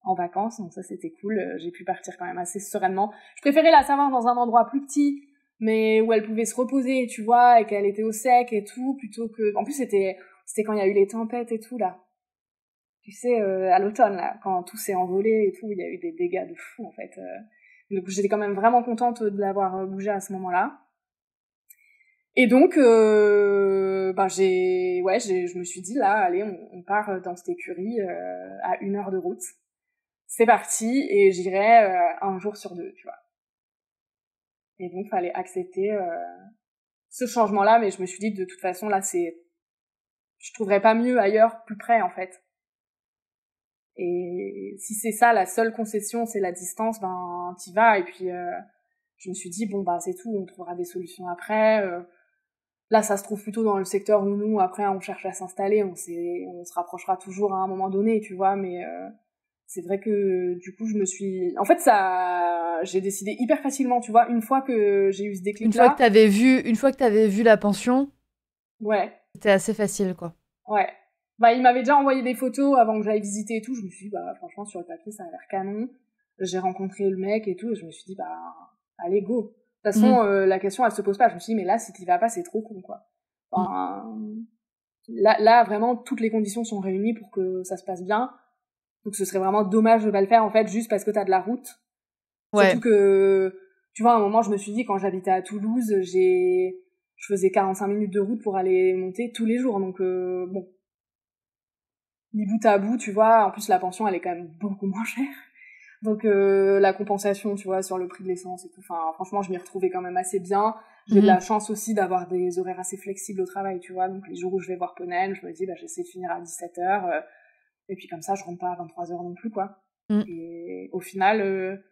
en vacances, donc ça c'était cool. J'ai pu partir quand même assez sereinement. Je préférais la savoir dans un endroit plus petit mais où elle pouvait se reposer, tu vois, et qu'elle était au sec et tout, plutôt que en plus c'était quand il y a eu les tempêtes et tout là, tu sais, à l'automne là, quand tout s'est envolé et tout, il y a eu des dégâts de fou en fait. Donc j'étais quand même vraiment contente de l'avoir bougé à ce moment-là. Et donc, je me suis dit, là, allez, on part dans cette écurie à 1 heure de route. C'est parti, et j'irai un jour sur 2, tu vois. Et donc, fallait accepter ce changement-là, mais je me suis dit, de toute façon, là, je trouverais pas mieux ailleurs, plus près, en fait. Et si c'est ça, la seule concession, c'est la distance, ben, t'y vas. Et puis, je me suis dit, bon, bah, c'est tout, on trouvera des solutions après. Là, ça se trouve plutôt dans le secteur où nous, après, on cherche à s'installer, on se rapprochera toujours à un moment donné, tu vois, mais c'est vrai que, du coup, en fait, j'ai décidé hyper facilement, tu vois, une fois que j'ai eu ce déclic-là. Une fois que t'avais vu la pension. Ouais. C'était assez facile, quoi. Ouais. Bah, il m'avait déjà envoyé des photos avant que j'aille visiter et tout. Je me suis dit, bah, franchement, sur le papier, ça a l'air canon. J'ai rencontré le mec et tout, et je me suis dit, bah, allez, go. De toute façon, la question, elle se pose pas. Je me suis dit, mais là, si t'y vas pas, c'est trop con, quoi. Enfin, là, vraiment, toutes les conditions sont réunies pour que ça se passe bien. Donc, ce serait vraiment dommage de pas le faire, en fait, juste parce que t'as de la route. Ouais. Surtout que, tu vois, à un moment, je me suis dit, quand j'habitais à Toulouse, je faisais 45 minutes de route pour aller monter tous les jours. Donc, bon. Mis bout à bout, tu vois, en plus la pension elle est quand même beaucoup moins chère. Donc la compensation, tu vois, sur le prix de l'essence et tout, enfin franchement je m'y retrouvais quand même assez bien. J'ai de la chance aussi d'avoir des horaires assez flexibles au travail, tu vois, donc les jours où je vais voir Ponen, je me dis bah j'essaie de finir à 17h et puis comme ça je rentre pas à 23h non plus quoi. Et au final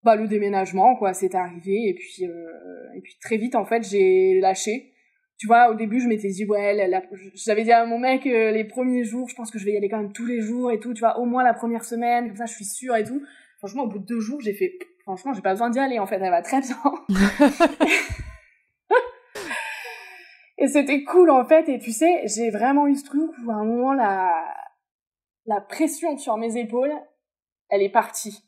bah le déménagement quoi, c'est arrivé et puis très vite en fait, j'ai lâché. Tu vois, au début, je m'étais dit, ouais, j'avais dit à mon mec, les premiers jours, je pense que je vais y aller quand même tous les jours et tout, tu vois, au moins la première semaine, comme ça, je suis sûre et tout. Franchement, au bout de 2 jours, j'ai fait, franchement, j'ai pas besoin d'y aller, en fait, elle va très bien. Et c'était cool, en fait, et tu sais, j'ai vraiment eu ce truc où, à un moment, la pression sur mes épaules, elle est partie.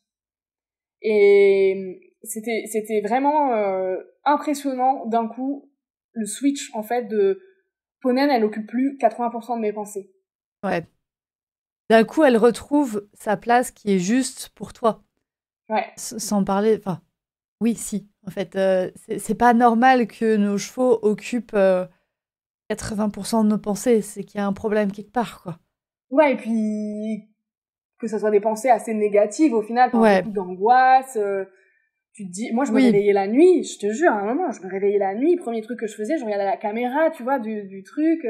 Et c'était vraiment impressionnant, d'un coup, le switch, en fait, de Ponen, elle occupe plus 80% de mes pensées. Ouais. D'un coup, elle retrouve sa place qui est juste pour toi. Ouais. Sans parler... Enfin, oui, si. En fait, c'est pas normal que nos chevaux occupent 80% de nos pensées. C'est qu'il y a un problème quelque part, quoi. Ouais, et puis que ça soit des pensées assez négatives, au final, Ouais. beaucoup d'angoisse... tu te dis, moi je me réveillais la nuit, je te jure, à un moment, je me réveillais la nuit, premier truc que je faisais, je regardais la caméra, tu vois, du truc,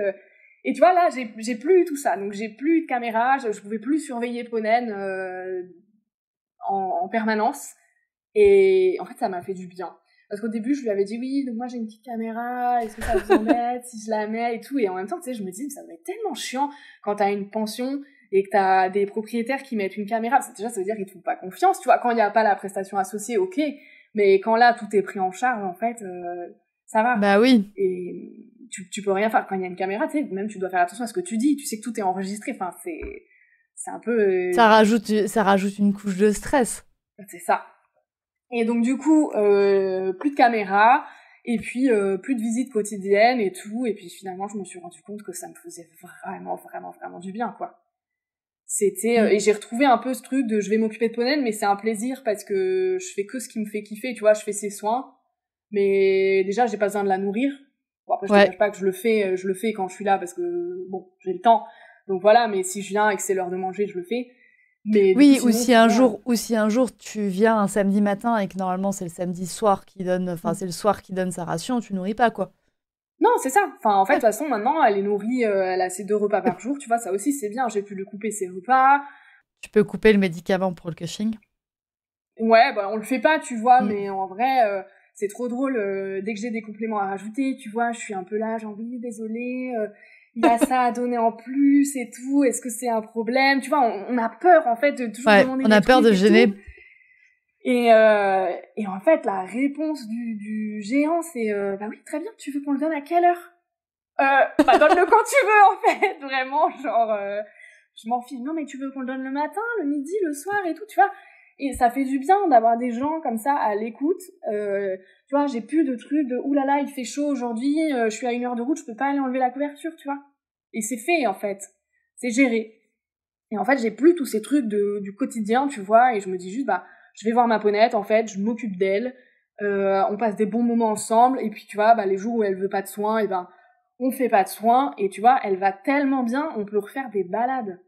et tu vois, là, j'ai plus tout ça, donc j'ai plus de caméra, je pouvais plus surveiller Ponen en permanence, et en fait, ça m'a fait du bien. Parce qu'au début, je lui avais dit, oui, donc moi j'ai une petite caméra, est-ce que ça vous embête si je la mets et tout, et en même temps, tu sais, je me dis, ça doit être tellement chiant quand t'as une pension et que t'as des propriétaires qui mettent une caméra, déjà ça veut dire qu'ils te font pas confiance, tu vois, quand il y a pas la prestation associée, ok, mais quand là tout est pris en charge, en fait, ça va. Bah oui. Et tu peux rien faire quand il y a une caméra, tu sais, même tu dois faire attention à ce que tu dis, tu sais que tout est enregistré, enfin c'est un peu... Ça rajoute une couche de stress. C'est ça. Et donc du coup, plus de caméra, et puis plus de visites quotidiennes et tout, et puis finalement je me suis rendu compte que ça me faisait vraiment, vraiment, vraiment du bien, quoi. C'était et j'ai retrouvé un peu ce truc de je vais m'occuper de Ponen, mais c'est un plaisir parce que je fais que ce qui me fait kiffer, tu vois, je fais ses soins, mais déjà j'ai pas besoin de la nourrir. Bon après je te cache pas que je le fais quand je suis là parce que bon, j'ai le temps. Donc voilà, mais si je viens et que c'est l'heure de manger, je le fais. Mais oui, coup, ou si un jour tu viens un samedi matin et que normalement c'est le samedi soir qui donne, enfin c'est le soir qui donne sa ration, tu nourris pas quoi. Non, c'est ça. Enfin, en fait, de toute façon, maintenant, elle est nourrie, elle a ses 2 repas par jour, tu vois, ça aussi, c'est bien. J'ai pu lui couper ses repas. Tu peux couper le médicament pour le cushing. Ouais, bah, on le fait pas, tu vois, mais en vrai, c'est trop drôle. Dès que j'ai des compléments à rajouter, tu vois, je suis un peu là, genre, oui, désolée, il y a ça à donner en plus et tout, est-ce que c'est un problème? Tu vois, on a peur, en fait, de toujours demander on a peur de gêner. Et en fait, la réponse du géant, c'est bah oui, très bien, tu veux qu'on le donne à quelle heure? Bah donne-le quand tu veux, en fait, vraiment, genre, je m'en fiche. Non, mais tu veux qu'on le donne le matin, le midi, le soir et tout, tu vois? Et ça fait du bien d'avoir des gens comme ça à l'écoute. Tu vois, j'ai plus de trucs de oulala, il fait chaud aujourd'hui, je suis à 1 heure de route, je peux pas aller enlever la couverture, tu vois? Et c'est fait, en fait. C'est géré. Et en fait, j'ai plus tous ces trucs du quotidien, tu vois, et je me dis juste, bah, je vais voir ma ponette, en fait, je m'occupe d'elle, on passe des bons moments ensemble, et puis tu vois, bah, les jours où elle veut pas de soins, et ben, on fait pas de soins, et tu vois, elle va tellement bien, on peut refaire des balades.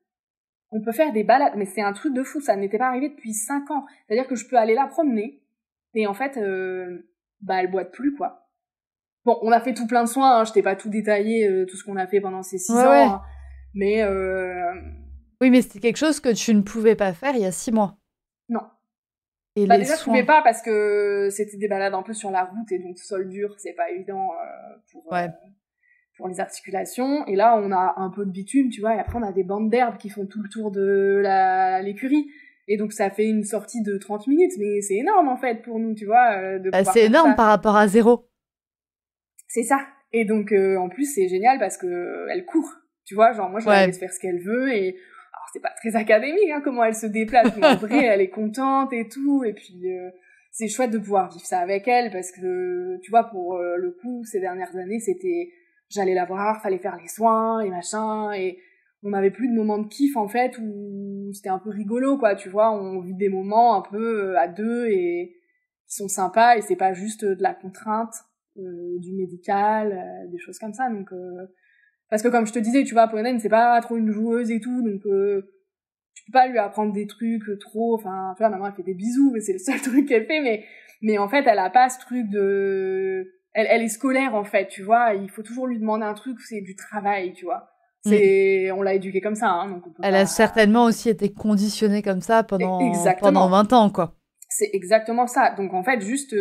On peut faire des balades, mais c'est un truc de fou, ça n'était pas arrivé depuis 5 ans. C'est-à-dire que je peux aller la promener, et en fait, bah, elle boite plus, quoi. Bon, on a fait tout plein de soins, hein, je t'ai pas tout détaillé, tout ce qu'on a fait pendant ces 6 ans, hein, mais oui, mais c'était quelque chose que tu ne pouvais pas faire il y a 6 mois. Non. Et bah déjà, je pouvais pas parce que c'était des balades un peu sur la route et donc sol dur, c'est pas évident pour les articulations. Et là, on a un peu de bitume, tu vois, et après, on a des bandes d'herbe qui font tout le tour de l'écurie. Et donc, ça fait une sortie de 30 minutes, mais c'est énorme, en fait, pour nous, tu vois. C'est énorme par rapport à 0. C'est ça. Et donc, en plus, c'est génial parce que elle court. Tu vois, genre, moi, je la Ouais. laisse faire ce qu'elle veut et, alors, c'est pas très académique, hein, comment elle se déplace, mais en vrai, elle est contente et tout, et puis, c'est chouette de pouvoir vivre ça avec elle parce que, tu vois, pour le coup, ces dernières années, c'était, j'allais la voir, fallait faire les soins et machin, et on n'avait plus de moments de kiff, en fait, où c'était un peu rigolo, quoi, tu vois, on vit des moments un peu à deux et qui sont sympas, et c'est pas juste de la contrainte, du médical, des choses comme ça, donc parce que comme je te disais, tu vois, Pollen, c'est pas trop une joueuse et tout, donc tu peux pas lui apprendre des trucs trop, enfin, tu vois, maintenant elle fait des bisous, mais c'est le seul truc qu'elle fait, mais en fait, elle a pas ce truc de, elle est scolaire, en fait, tu vois, il faut toujours lui demander un truc, c'est du travail, tu vois. On l'a éduquée comme ça, hein, donc on peut Elle pas... a certainement aussi été conditionnée comme ça pendant 20 ans, quoi. C'est exactement ça. Donc en fait, juste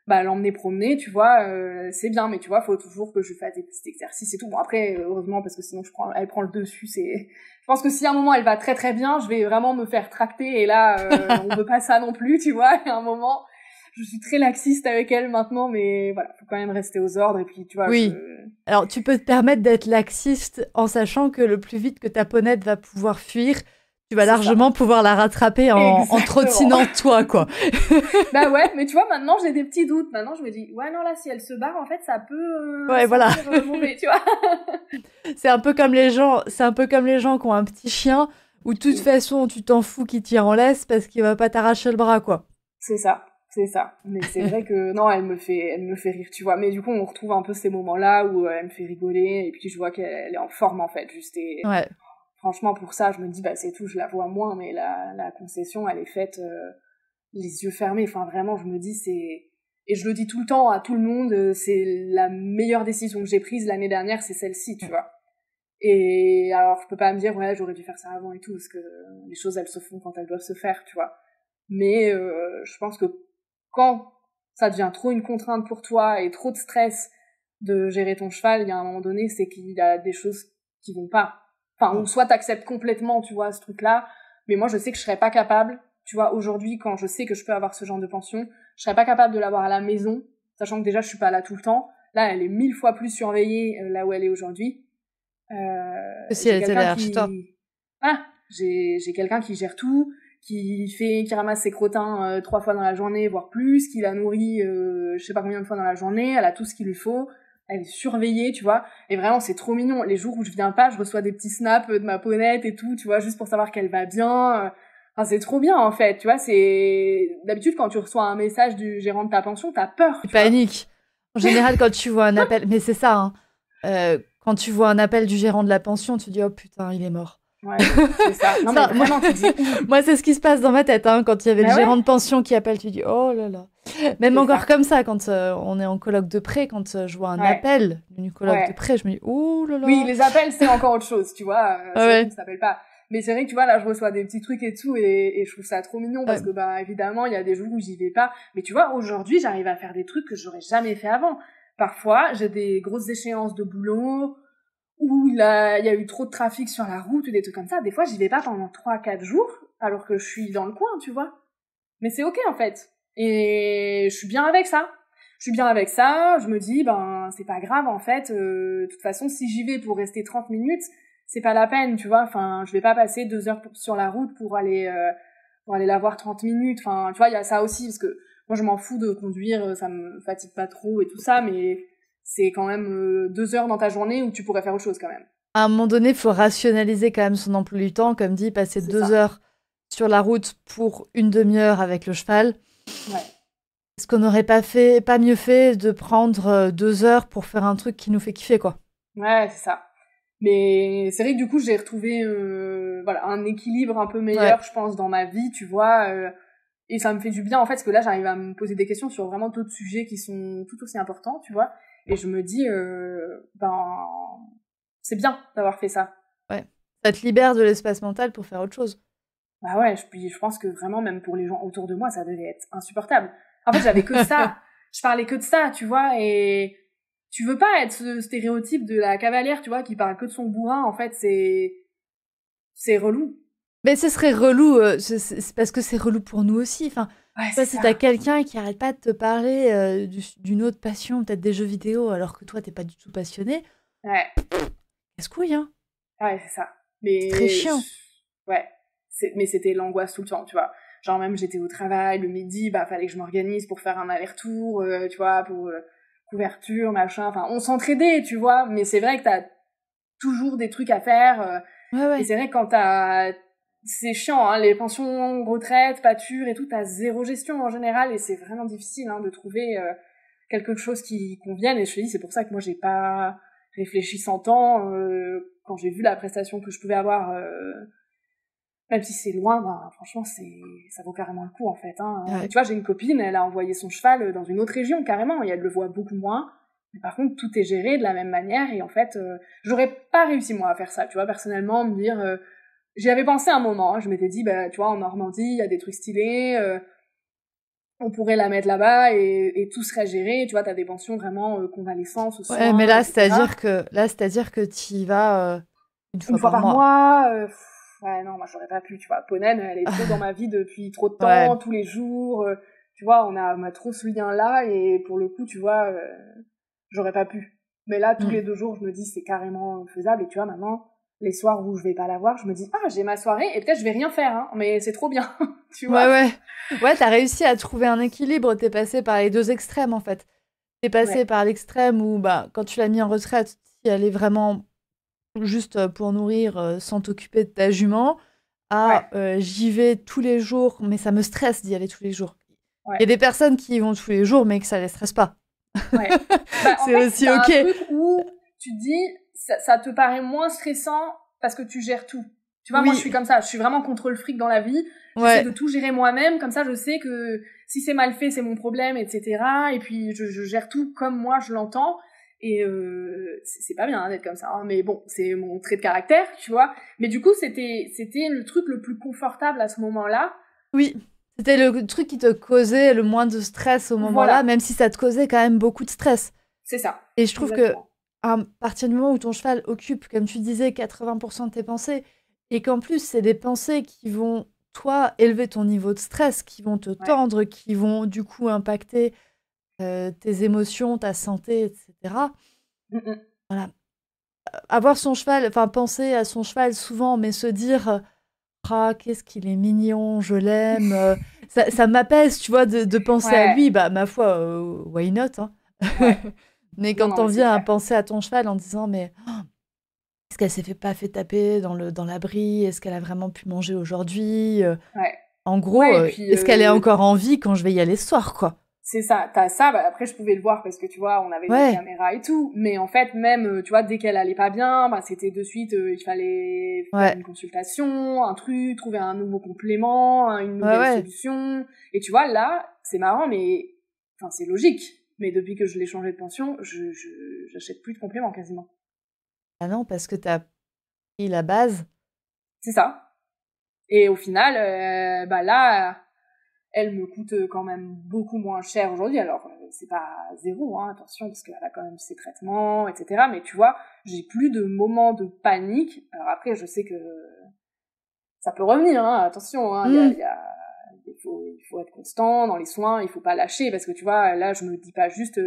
l'emmener promener, tu vois, c'est bien, mais tu vois, faut toujours que je fasse des petits exercices et tout. Bon après, heureusement, parce que sinon elle prend le dessus. Je pense que si à un moment elle va très très bien, je vais vraiment me faire tracter et là, on veut pas ça non plus, tu vois. Et à un moment, je suis très laxiste avec elle maintenant, mais voilà, faut quand même rester aux ordres et puis tu vois. Oui. Alors tu peux te permettre d'être laxiste en sachant que le plus vite que ta ponette va pouvoir fuir, tu vas largement pouvoir la rattraper en trottinant toi, quoi. Bah ouais, mais tu vois, maintenant j'ai des petits doutes. Maintenant je me dis, ouais non là, si elle se barre, en fait, ça peut mauvais, tu vois. C'est un peu comme les gens qui ont un petit chien où de toute façon tu t'en fous qu'il tire en laisse parce qu'il va pas t'arracher le bras, quoi. C'est ça. Mais c'est vrai que non, elle me fait rire, tu vois. Mais du coup, on retrouve un peu ces moments-là où elle me fait rigoler et puis je vois qu'elle est en forme en fait, juste et ouais. Franchement, pour ça, je me dis, bah, c'est tout, je la vois moins, mais la concession, elle est faite les yeux fermés. Enfin, vraiment, je me dis, et je le dis tout le temps à tout le monde, c'est la meilleure décision que j'ai prise l'année dernière, c'est celle-ci, tu vois. Et alors, je peux pas me dire, ouais, j'aurais dû faire ça avant et tout, parce que les choses, elles se font quand elles doivent se faire, tu vois. Mais je pense que quand ça devient trop une contrainte pour toi et trop de stress de gérer ton cheval, il y a un moment donné, c'est qu'il y a des choses qui vont pas. Enfin, ou soit t'acceptes complètement, tu vois, ce truc-là, mais moi, je sais que je serais pas capable, tu vois, aujourd'hui, quand je sais que je peux avoir ce genre de pension, je serais pas capable de l'avoir à la maison, sachant que déjà, je suis pas là tout le temps. Là, elle est 1000 fois plus surveillée, là où elle est aujourd'hui. Si elle était derrière chez toi. Ah, j'ai quelqu'un qui gère tout, qui ramasse ses crottins 3 fois dans la journée, voire plus, qui la nourrit, je sais pas combien de fois dans la journée, elle a tout ce qu'il lui faut. Elle est surveillée, tu vois, et vraiment c'est trop mignon. Les jours où je viens pas, je reçois des petits snaps de ma ponette et tout, tu vois, juste pour savoir qu'elle va bien. Enfin, c'est trop bien en fait, tu vois. C'est d'habitude quand tu reçois un message du gérant de ta pension, t'as peur. Tu paniques. En général, quand tu vois un appel, mais c'est ça. Hein. Quand tu vois un appel du gérant de la pension, tu dis oh putain, il est mort. Ouais, c'est ça. Non mais vraiment, tu dis. Moi, c'est ce qui se passe dans ma tête. Hein. Quand il y avait le gérant de pension qui appelle, tu dis oh là là. Même encore comme ça, quand on est en colloque de prêt, quand je vois un appel d'une colloque de prêt, je me dis oh là là. Oui, les appels, c'est encore autre chose, tu vois. Ça s'appelle pas. Mais c'est vrai que tu vois, là, je reçois des petits trucs et tout, et je trouve ça trop mignon parce que, bah, évidemment, il y a des jours où j'y vais pas. Mais tu vois, aujourd'hui, j'arrive à faire des trucs que j'aurais jamais fait avant. Parfois, j'ai des grosses échéances de boulot, où il y a eu trop de trafic sur la route ou des trucs comme ça. Des fois, j'y vais pas pendant 3-4 jours, alors que je suis dans le coin, tu vois. Mais c'est ok, en fait. Et je suis bien avec ça. Je me dis, ben, c'est pas grave, en fait. De toute façon, si j'y vais pour rester 30 minutes, c'est pas la peine, tu vois. Enfin, je vais pas passer 2 heures sur la route pour aller la voir 30 minutes. Enfin, tu vois, il y a ça aussi, parce que moi, je m'en fous de conduire, ça me fatigue pas trop et tout ça, mais c'est quand même 2 heures dans ta journée où tu pourrais faire autre chose, quand même. À un moment donné, il faut rationaliser quand même son emploi du temps, comme dit, passer 2 heures sur la route pour une demi-heure avec le cheval. Ouais. Est-ce qu'on n'aurait pas mieux fait de prendre 2 heures pour faire un truc qui nous fait kiffer, quoi? Ouais, c'est ça. Mais c'est vrai que du coup, j'ai retrouvé un équilibre un peu meilleur, je pense, dans ma vie, tu vois. Et ça me fait du bien, en fait, parce que là, j'arrive à me poser des questions sur vraiment d'autres sujets qui sont tout aussi importants, tu vois. Et je me dis, c'est bien d'avoir fait ça. Ouais. Ça te libère de l'espace mental pour faire autre chose. Bah ouais, je pense que vraiment, même pour les gens autour de moi, ça devait être insupportable. En fait, j'avais que ça. Je parlais que de ça, tu vois, et tu veux pas être ce stéréotype de la cavalière, tu vois, qui parle que de son bourrin. En fait, c'est relou. Mais ce serait relou, c'est parce que c'est relou pour nous aussi. Enfin, si t'as quelqu'un qui arrête pas de te parler d'une autre passion, peut-être des jeux vidéo, alors que toi, t'es pas du tout passionné. Ouais. Casse-couille, hein. Ouais, c'est ça. C'est très chiant. Ouais. Mais c'était l'angoisse tout le temps, tu vois. Genre même j'étais au travail, le midi, bah fallait que je m'organise pour faire un aller-retour, tu vois, pour couverture, machin. Enfin, on s'entraidait, tu vois. Mais c'est vrai que t'as toujours des trucs à faire. Ouais. Et c'est vrai que quand c'est chiant, hein, les pensions, retraite, pâture et tout, t'as zéro gestion en général et c'est vraiment difficile hein, de trouver quelque chose qui convienne. Et je te dis, c'est pour ça que moi j'ai pas réfléchi 100 ans quand j'ai vu la prestation que je pouvais avoir, même si c'est loin, ben franchement ça vaut carrément le coup en fait. Hein. Ouais. Et tu vois, j'ai une copine, elle a envoyé son cheval dans une autre région carrément et elle le voit beaucoup moins. Mais par contre, tout est géré de la même manière et en fait, j'aurais pas réussi moi à faire ça, tu vois, personnellement, me dire j'y avais pensé un moment, hein, je m'étais dit bah tu vois en Normandie, il y a des trucs stylés, on pourrait la mettre là-bas et tout serait géré, tu vois, t'as des pensions vraiment convalescence, soins, Ouais, mais là, etc. c'est-à-dire que tu y vas une Une fois fois par par mois. mois, ouais non, moi j'aurais pas pu, tu vois, Ponen, elle est trop dans ma vie depuis trop de temps, Ouais. tous les jours, tu vois, on a trop ce lien là et pour le coup, tu vois, j'aurais pas pu. Mais là, tous les 2 jours, je me dis c'est carrément faisable et tu vois, maintenant, les soirs où je vais pas la voir, je me dis ah, j'ai ma soirée et peut-être je vais rien faire, hein, mais c'est trop bien, tu vois. Ouais, t'as réussi à trouver un équilibre, t'es passé par les deux extrêmes en fait. T'es passé Ouais, par l'extrême où, bah, quand tu l'as mis en retraite, tu y allais vraiment juste pour nourrir, sans t'occuper de ta jument, ouais, à j'y vais tous les jours, mais ça me stresse d'y aller tous les jours. Il y a ouais, des personnes qui y vont tous les jours, mais que ça les stresse pas. ouais. Bah, en C'est fait, aussi t'as un ok. truc où tu te dis, ça te paraît moins stressant parce que tu gères tout. Tu vois, moi, je Oui, suis comme ça. Je suis vraiment contre le fric dans la vie. J'essaie ouais. de tout gérer moi-même. Comme ça, je sais que si c'est mal fait, c'est mon problème, etc. Et puis, je gère tout comme moi, je l'entends. Et c'est pas bien hein, d'être comme ça. Hein. Mais bon, c'est mon trait de caractère, tu vois. Mais du coup, c'était le truc le plus confortable à ce moment-là. Oui. C'était le truc qui te causait le moins de stress au moment-là, Voilà, même si ça te causait quand même beaucoup de stress. c'est ça. Et je trouve que Exactement. à partir du moment où ton cheval occupe, comme tu disais, 80% de tes pensées, et qu'en plus, c'est des pensées qui vont, toi, élever ton niveau de stress, qui vont te Ouais. tendre, qui vont du coup impacter tes émotions, ta santé, etc. Mm-mm. Voilà. Avoir son cheval, enfin penser à son cheval souvent, mais se dire ah, qu'est-ce qu'il est mignon, je l'aime, ça m'apaise, tu vois, de penser à Ouais, lui, bah ma foi, why not, hein. ouais. Mais Non, quand non, t'en mais c'est viens à clair. penser à ton cheval en disant mais est-ce qu'elle s'est pas fait taper dans l'abri? Est-ce qu'elle a vraiment pu manger aujourd'hui? Ouais. En gros, Ouais, et puis est-ce qu'elle est encore en vie quand je vais y aller ce soir, quoi? c'est ça, t'as ça, bah après je pouvais le voir parce que tu vois, on avait des Ouais, caméras et tout, mais en fait même, tu vois, dès qu'elle allait pas bien, bah c'était de suite, il fallait faire ouais, une consultation, un truc, trouver un nouveau complément, une ouais, nouvelle ouais. solution, et tu vois, là, c'est marrant, mais, enfin c'est logique, mais depuis que je l'ai changé de pension, j'achète plus de compléments quasiment. Ah non, parce que t'as pris la base. C'est ça. Et au final, bah là, elle me coûte quand même beaucoup moins cher aujourd'hui. Alors, c'est pas zéro, hein, attention, parce qu'elle a quand même ses traitements, etc. Mais tu vois, j'ai plus de moments de panique. Alors après, je sais que ça peut revenir, hein, attention, hein, Hmm. il faut être constant dans les soins, il faut pas lâcher, parce que tu vois, là, je me dis pas juste,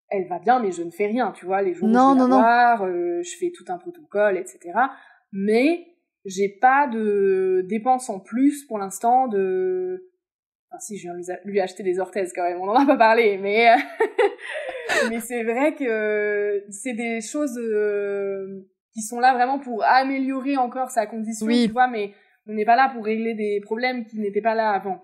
elle va bien, mais je ne fais rien, tu vois, les jours où je vais Non, la non, non. voir, je fais tout un protocole, etc. Mais j'ai pas de dépenses en plus pour l'instant de enfin si, je viens lui acheter des orthèses quand même, on en a pas parlé, mais mais c'est vrai que c'est des choses qui sont là vraiment pour améliorer encore sa condition, tu Oui, vois, mais on n'est pas là pour régler des problèmes qui n'étaient pas là avant.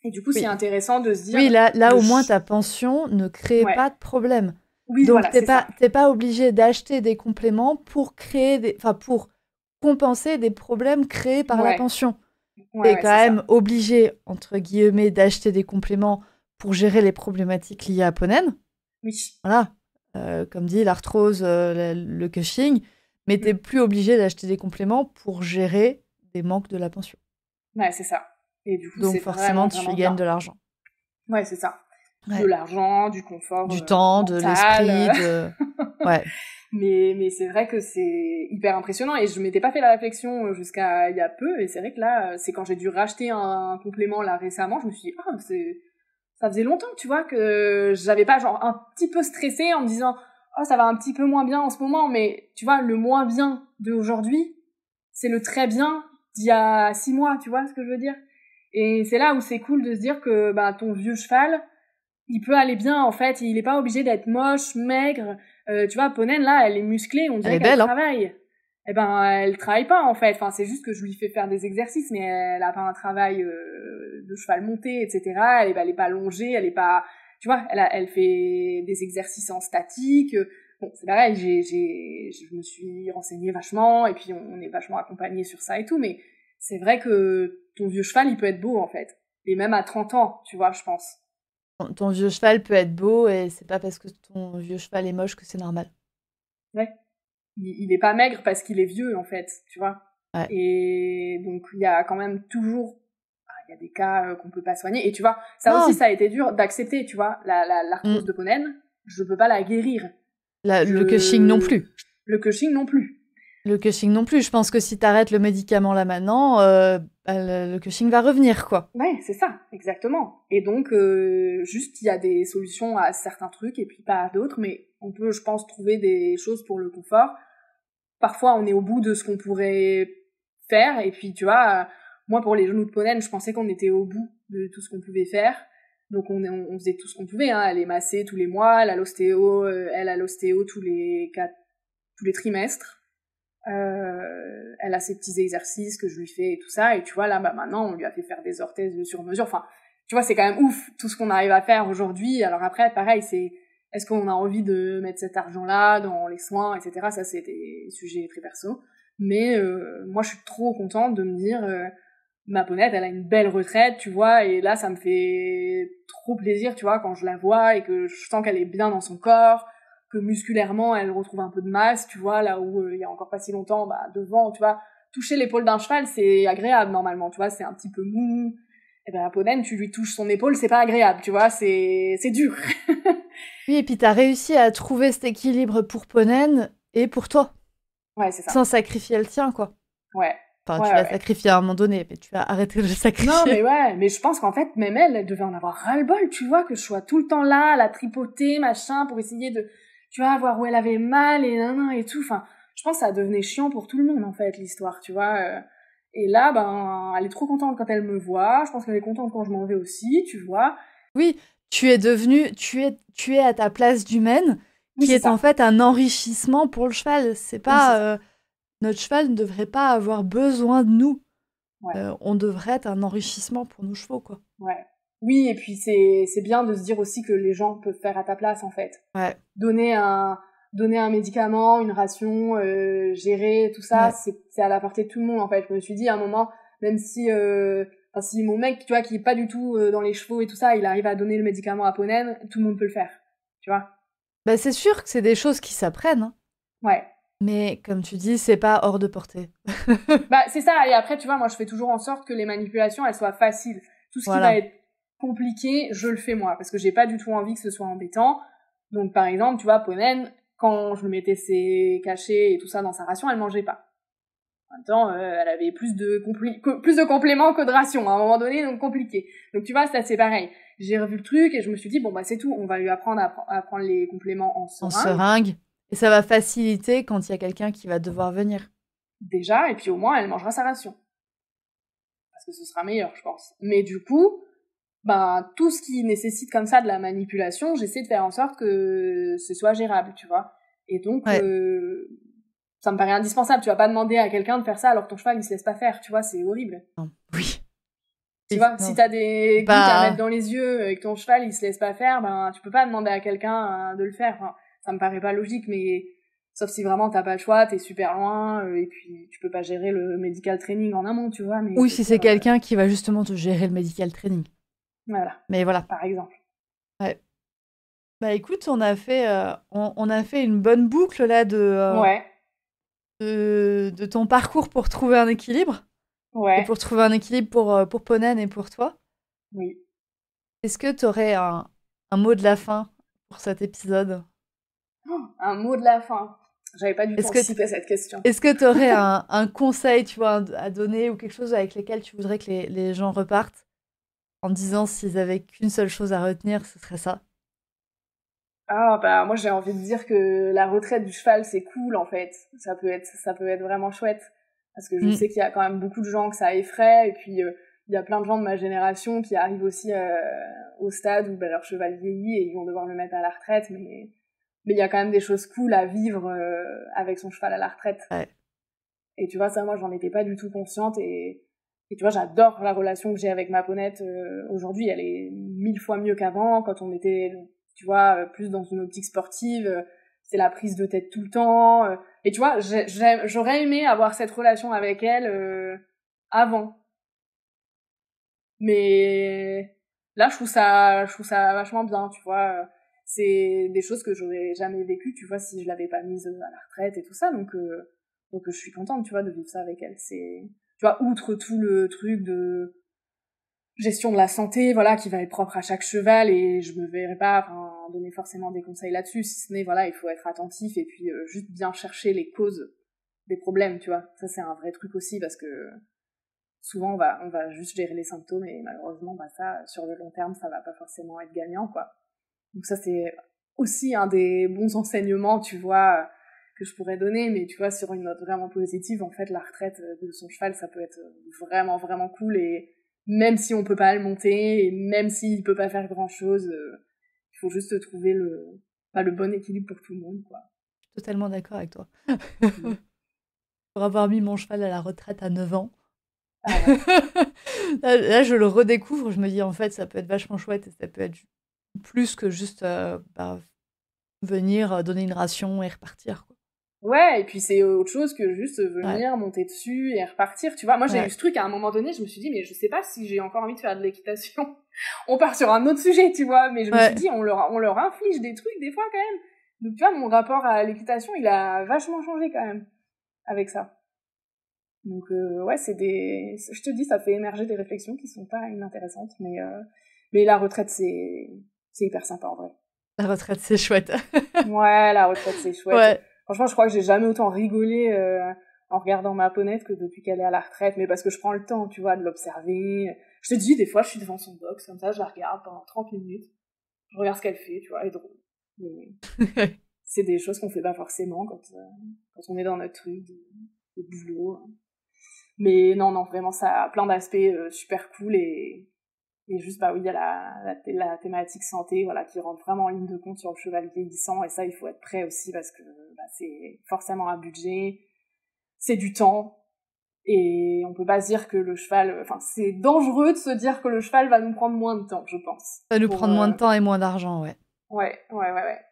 Et du coup, c'est oui. intéressant de se dire, Oui, là le au moins ch... ta pension ne crée ouais, pas de problème. oui, Donc voilà, c'est ça. t'es pas obligé d'acheter des compléments pour créer enfin pour compenser des problèmes créés par la Ouais, pension. ouais, T'es ouais, quand c'est même ça. obligé, entre guillemets, d'acheter des compléments pour gérer les problématiques liées à Ponen. Oui. Voilà. Comme dit, l'arthrose, le Cushing. Mais t'es Mm. plus obligé d'acheter des compléments pour gérer des manques de la pension. Ouais, c'est ça. Et du coup, Donc c'est forcément, vraiment, tu y vraiment gagnes bien. de l'argent. Ouais, c'est ça. De Ouais. l'argent, du confort Du temps, de mental. l'esprit, de... Ouais. Mais c'est vrai que c'est hyper impressionnant et je m'étais pas fait la réflexion jusqu'à il y a peu et c'est vrai que là, c'est quand j'ai dû racheter un complément là récemment, je me suis dit, ça faisait longtemps, tu vois, que j'avais pas genre un petit peu stressé en me disant, oh, ça va un petit peu moins bien en ce moment, mais tu vois, le moins bien d'aujourd'hui, c'est le très bien d'il y a 6 mois, tu vois ce que je veux dire? Et c'est là où c'est cool de se dire que bah, ton vieux cheval, il peut aller bien en fait, il est pas obligé d'être moche, maigre. Tu vois, Ponène là, elle est musclée, on Elle dirait est qu'elle belle, hein. travaille. Eh ben, elle travaille pas en fait. Enfin, c'est juste que je lui fais faire des exercices, mais elle a pas un travail de cheval monté, etc. Elle est pas allongée, elle est pas, tu vois, elle fait des exercices en statique. Bon, c'est pareil, je me suis renseignée vachement et puis on est vachement accompagné sur ça et tout, mais c'est vrai que ton vieux cheval, il peut être beau en fait, et même à 30 ans, tu vois, je pense. Ton vieux cheval peut être beau et c'est pas parce que ton vieux cheval est moche que c'est normal. Ouais. Il est pas maigre parce qu'il est vieux en fait, tu vois. Ouais. Et donc il y a quand même toujours, il y a des cas qu'on peut pas soigner. Et tu vois, ça aussi Non, ça a été dur d'accepter, tu vois, l'arthrose mm, de Ponène, je peux pas la guérir. le Cushing non Je plus. Le Cushing non plus. Le Cushing non plus. Je pense que si t'arrêtes le médicament là maintenant, bah, le Cushing va revenir, quoi. Ouais, c'est ça, exactement. Et donc juste il y a des solutions à certains trucs et puis pas à d'autres, mais on peut, je pense, trouver des choses pour le confort. Parfois on est au bout de ce qu'on pourrait faire et puis tu vois, moi pour les genoux de Ponène je pensais qu'on était au bout de tout ce qu'on pouvait faire, donc on faisait tout ce qu'on pouvait, hein. Elle est massée tous les mois, elle a l'ostéo, tous les trimestres, elle a ses petits exercices que je lui fais et tout ça, et tu vois là bah, maintenant on lui a fait faire des orthèses sur mesure, enfin tu vois c'est quand même ouf tout ce qu'on arrive à faire aujourd'hui. Alors après pareil, c'est est-ce qu'on a envie de mettre cet argent-là dans les soins, etc. Ça, c'est des sujets très perso. Mais moi, je suis trop contente de me dire, ma Ponette, elle a une belle retraite, tu vois, et là, ça me fait trop plaisir, tu vois, quand je la vois et que je sens qu'elle est bien dans son corps, que musculairement, elle retrouve un peu de masse, tu vois, là où il y a encore pas si longtemps, bah, devant, tu vois, toucher l'épaule d'un cheval, c'est agréable normalement, tu vois, c'est un petit peu mou. Et ben, la Ponette, tu lui touches son épaule, c'est pas agréable, tu vois, c'est dur. Oui, et puis t'as réussi à trouver cet équilibre pour Ponène et pour toi, Ouais, c'est ça. sans sacrifier le tien, quoi. Ouais. Enfin, Ouais, tu ouais, l'as ouais. sacrifié à un moment donné, mais tu vas arrêter de le Non, mais sacrifier. ouais, mais je pense qu'en fait, même elle, elle devait en avoir ras-le-bol, tu vois, que je sois tout le temps là, à la tripoter, machin, pour essayer de, tu vois, voir où elle avait mal et nan et tout. Enfin, je pense que ça devenait chiant pour tout le monde, en fait, l'histoire, tu vois. Et là, ben, elle est trop contente quand elle me voit. Je pense qu'elle est contente quand je m'en vais aussi, tu vois. Oui, tu es à ta place d'humaine, Oui, qui c'est est en ça. fait un enrichissement pour le cheval. C'est Oui, c'est ça. pas, notre cheval ne devrait pas avoir besoin de nous. Ouais, On devrait être un enrichissement pour nos chevaux, quoi. ouais. Oui, et puis c'est bien de se dire aussi que les gens peuvent faire à ta place, en fait. Ouais, donner un donner un médicament, une ration, gérer tout ça, ouais. c'est à la portée de tout le monde en fait. Je me suis dit à un moment, même si enfin, si mon mec, tu vois, qui est pas du tout dans les chevaux et tout ça, il arrive à donner le médicament à Ponène, tout le monde peut le faire, tu vois. Bah, c'est sûr que c'est des choses qui s'apprennent, hein. Ouais. Mais comme tu dis, c'est pas hors de portée. Bah c'est ça, et après tu vois, moi je fais toujours en sorte que les manipulations elles soient faciles. Tout ce qui va Voilà. être compliqué, je le fais moi parce que j'ai pas du tout envie que ce soit embêtant. Donc par exemple, tu vois, Ponène, quand je lui mettais ses cachets et tout ça dans sa ration, elle mangeait pas. En même temps, elle avait plus de compléments que de rations à un moment donné, donc compliqué. Donc tu vois, ça c'est pareil. J'ai revu le truc et je me suis dit bon bah c'est tout, on va lui apprendre à prendre les compléments en En seringue seringue. Et ça va faciliter quand il y a quelqu'un qui va devoir venir. déjà, et puis au moins elle mangera sa ration parce que ce sera meilleur, je pense. Mais du coup, ben tout ce qui nécessite comme ça de la manipulation, j'essaie de faire en sorte que ce soit gérable, tu vois. Et donc Ouais. ça me paraît indispensable. Tu vas pas demander à quelqu'un de faire ça alors que ton cheval il se laisse pas faire, tu vois, c'est horrible. Non. Oui. Tu Oui. vois, si Non. t'as des gouttes à mettre Bah, dans les yeux et que ton cheval il se laisse pas faire, ben tu peux pas demander à quelqu'un de le faire. Enfin, ça me paraît pas logique, mais sauf si vraiment t'as pas le choix, t'es super loin et puis tu peux pas gérer le medical training en amont, tu vois. Mais oui, je veux si c'est dire, quelqu'un qui va justement te gérer le medical training. voilà, Mais voilà. par exemple. Ouais. Bah écoute, on a fait une bonne boucle là Ouais, de ton parcours pour trouver un équilibre. Et ouais, pour trouver un équilibre pour Ponen et pour toi. oui. Est-ce que tu aurais un mot de la fin pour cet épisode? Un mot de la fin. J'avais pas du tout Est-ce que anticipé cette question. est-ce que tu aurais un conseil, tu vois, à donner ou quelque chose avec lequel tu voudrais que les gens repartent en disant s'ils avaient qu'une seule chose à retenir, ce serait ça? Ah bah moi j'ai envie de dire que la retraite du cheval c'est cool en fait. Ça peut être vraiment chouette parce que je sais qu'il y a quand même beaucoup de gens que ça effraie et puis il y a plein de gens de ma génération qui arrivent aussi au stade où leur cheval vieillit et ils vont devoir le mettre à la retraite mais il y a quand même des choses cool à vivre avec son cheval à la retraite. Ouais. Et tu vois ça moi j'en étais pas du tout consciente et tu vois j'adore la relation que j'ai avec ma ponette aujourd'hui, elle est 1000 fois mieux qu'avant quand on était tu vois, plus dans une optique sportive, c'est la prise de tête tout le temps. Et tu vois, j'aurais aimé avoir cette relation avec elle avant. Mais là, je trouve ça vachement bien, tu vois. C'est des choses que j'aurais jamais vécues, tu vois, si je l'avais pas mise à la retraite et tout ça. Donc je suis contente, tu vois, de vivre ça avec elle. C'est, tu vois, outre tout le truc de gestion de la santé, voilà, qui va être propre à chaque cheval et je me verrai pas donner forcément des conseils là-dessus, si ce n'est, voilà, il faut être attentif et puis juste bien chercher les causes des problèmes, tu vois. Ça, c'est un vrai truc aussi parce que souvent, on va juste gérer les symptômes et malheureusement, bah ça, sur le long terme, ça va pas forcément être gagnant, quoi. Donc ça, c'est aussi un des bons enseignements, tu vois, que je pourrais donner, mais tu vois, sur une note vraiment positive, en fait, la retraite de son cheval, ça peut être vraiment, vraiment cool et même si on peut pas le monter et même s'il peut pas faire grand chose, il faut juste trouver le bon équilibre pour tout le monde, quoi. Je suis totalement d'accord avec toi. Pour avoir mis mon cheval à la retraite à 9 ans, Ah ouais. là, je le redécouvre, je me dis en fait ça peut être vachement chouette et ça peut être plus que juste venir donner une ration et repartir, quoi. Ouais, et puis c'est autre chose que juste venir, monter dessus et repartir, tu vois. Moi, j'ai eu ce truc à un moment donné, je me suis dit, mais je sais pas si j'ai encore envie de faire de l'équitation. On part sur un autre sujet, tu vois, mais je me suis dit, on leur inflige des trucs des fois quand même. Donc, tu vois, mon rapport à l'équitation, il a vachement changé quand même avec ça. Donc, ouais, je te dis, ça fait émerger des réflexions qui sont pas inintéressantes, mais la retraite, c'est hyper sympa en vrai. La retraite, c'est chouette. Ouais, la retraite, c'est chouette. Ouais. Franchement, je crois que j'ai jamais autant rigolé en regardant ma ponette que depuis qu'elle est à la retraite, mais parce que je prends le temps, tu vois, de l'observer. Je te dis, des fois, je suis devant son box, comme ça, je la regarde pendant 30 minutes. Je regarde ce qu'elle fait, tu vois, elle est drôle. Mais c'est des choses qu'on fait pas forcément quand on est dans notre truc de boulot. Mais non, vraiment, ça a plein d'aspects super cool et juste, bah oui, il y a la thématique santé, voilà, qui rentre vraiment en ligne de compte sur le cheval vieillissant, et ça, il faut être prêt aussi, parce que c'est forcément un budget, c'est du temps, et on peut pas se dire que le cheval, enfin, c'est dangereux de se dire que le cheval va nous prendre moins de temps, je pense. Ça va nous prendre moins de temps et moins d'argent, ouais. Ouais.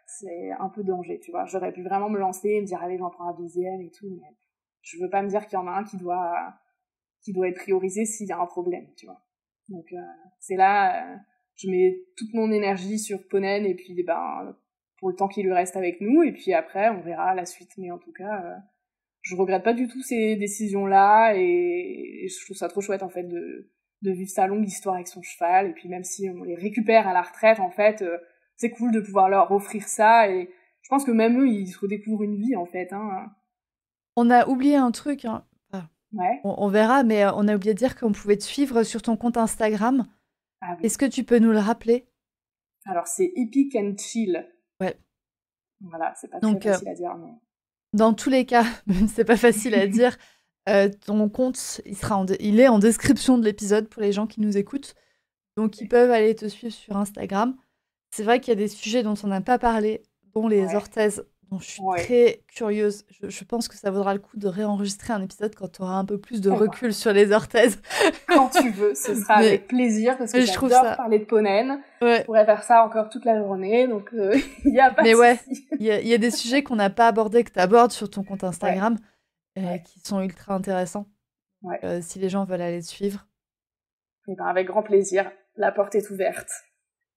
C'est un peu danger, tu vois. J'aurais pu vraiment me lancer et me dire, allez, j'en prends un deuxième et tout, mais je veux pas me dire qu'il y en a un qui doit être priorisé s'il y a un problème, tu vois. Donc c'est là, je mets toute mon énergie sur Ponen et puis pour le temps qui lui reste avec nous et puis après on verra la suite. Mais en tout cas, je regrette pas du tout ces décisions-là et je trouve ça trop chouette en fait de vivre sa longue histoire avec son cheval et puis même si on les récupère à la retraite en fait, c'est cool de pouvoir leur offrir ça et je pense que même eux ils se redécouvrent une vie en fait. Hein. On a oublié un truc, hein. Ouais. On verra, mais on a oublié de dire qu'on pouvait te suivre sur ton compte Instagram. Ah oui. Est-ce que tu peux nous le rappeler ? Alors, c'est Epic and Chill. Ouais. Voilà, c'est pas très facile à dire, mais... Dans tous les cas, même si c'est pas facile à dire, ton compte, il est en description de l'épisode pour les gens qui nous écoutent. Donc, ils peuvent aller te suivre sur Instagram. C'est vrai qu'il y a des sujets dont on n'a pas parlé, dont les orthèses, dont je suis très curieuse. Je pense que ça vaudra le coup de réenregistrer un épisode quand tu auras un peu plus de recul sur les orthèses. Quand tu veux, ce sera avec plaisir, parce que j'adore parler de Ponen. Ouais. Je pourrais faire ça encore toute la journée, donc il n'y a pas de souci. Il y a des sujets qu'on n'a pas abordés, que tu abordes sur ton compte Instagram, qui sont ultra intéressants. Ouais. Si les gens veulent aller te suivre. Et avec grand plaisir, la porte est ouverte.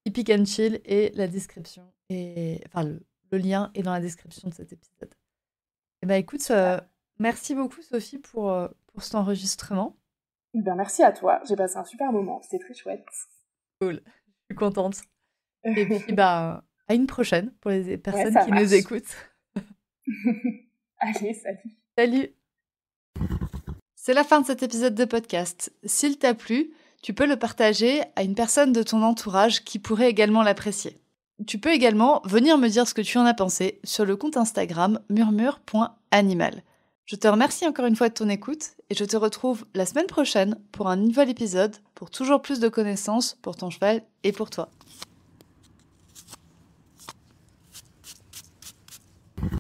Epic and Chill et la description, enfin le lien est dans la description de cet épisode. Et écoute, merci beaucoup Sophie pour cet enregistrement. Merci à toi, j'ai passé un super moment, c'était très chouette. Cool, je suis contente. Et puis à une prochaine pour les personnes qui nous écoutent. Allez, salut. Salut. C'est la fin de cet épisode de podcast. S'il t'a plu, tu peux le partager à une personne de ton entourage qui pourrait également l'apprécier. Tu peux également venir me dire ce que tu en as pensé sur le compte Instagram murmure.animal. Je te remercie encore une fois de ton écoute et je te retrouve la semaine prochaine pour un nouvel épisode pour toujours plus de connaissances pour ton cheval et pour toi.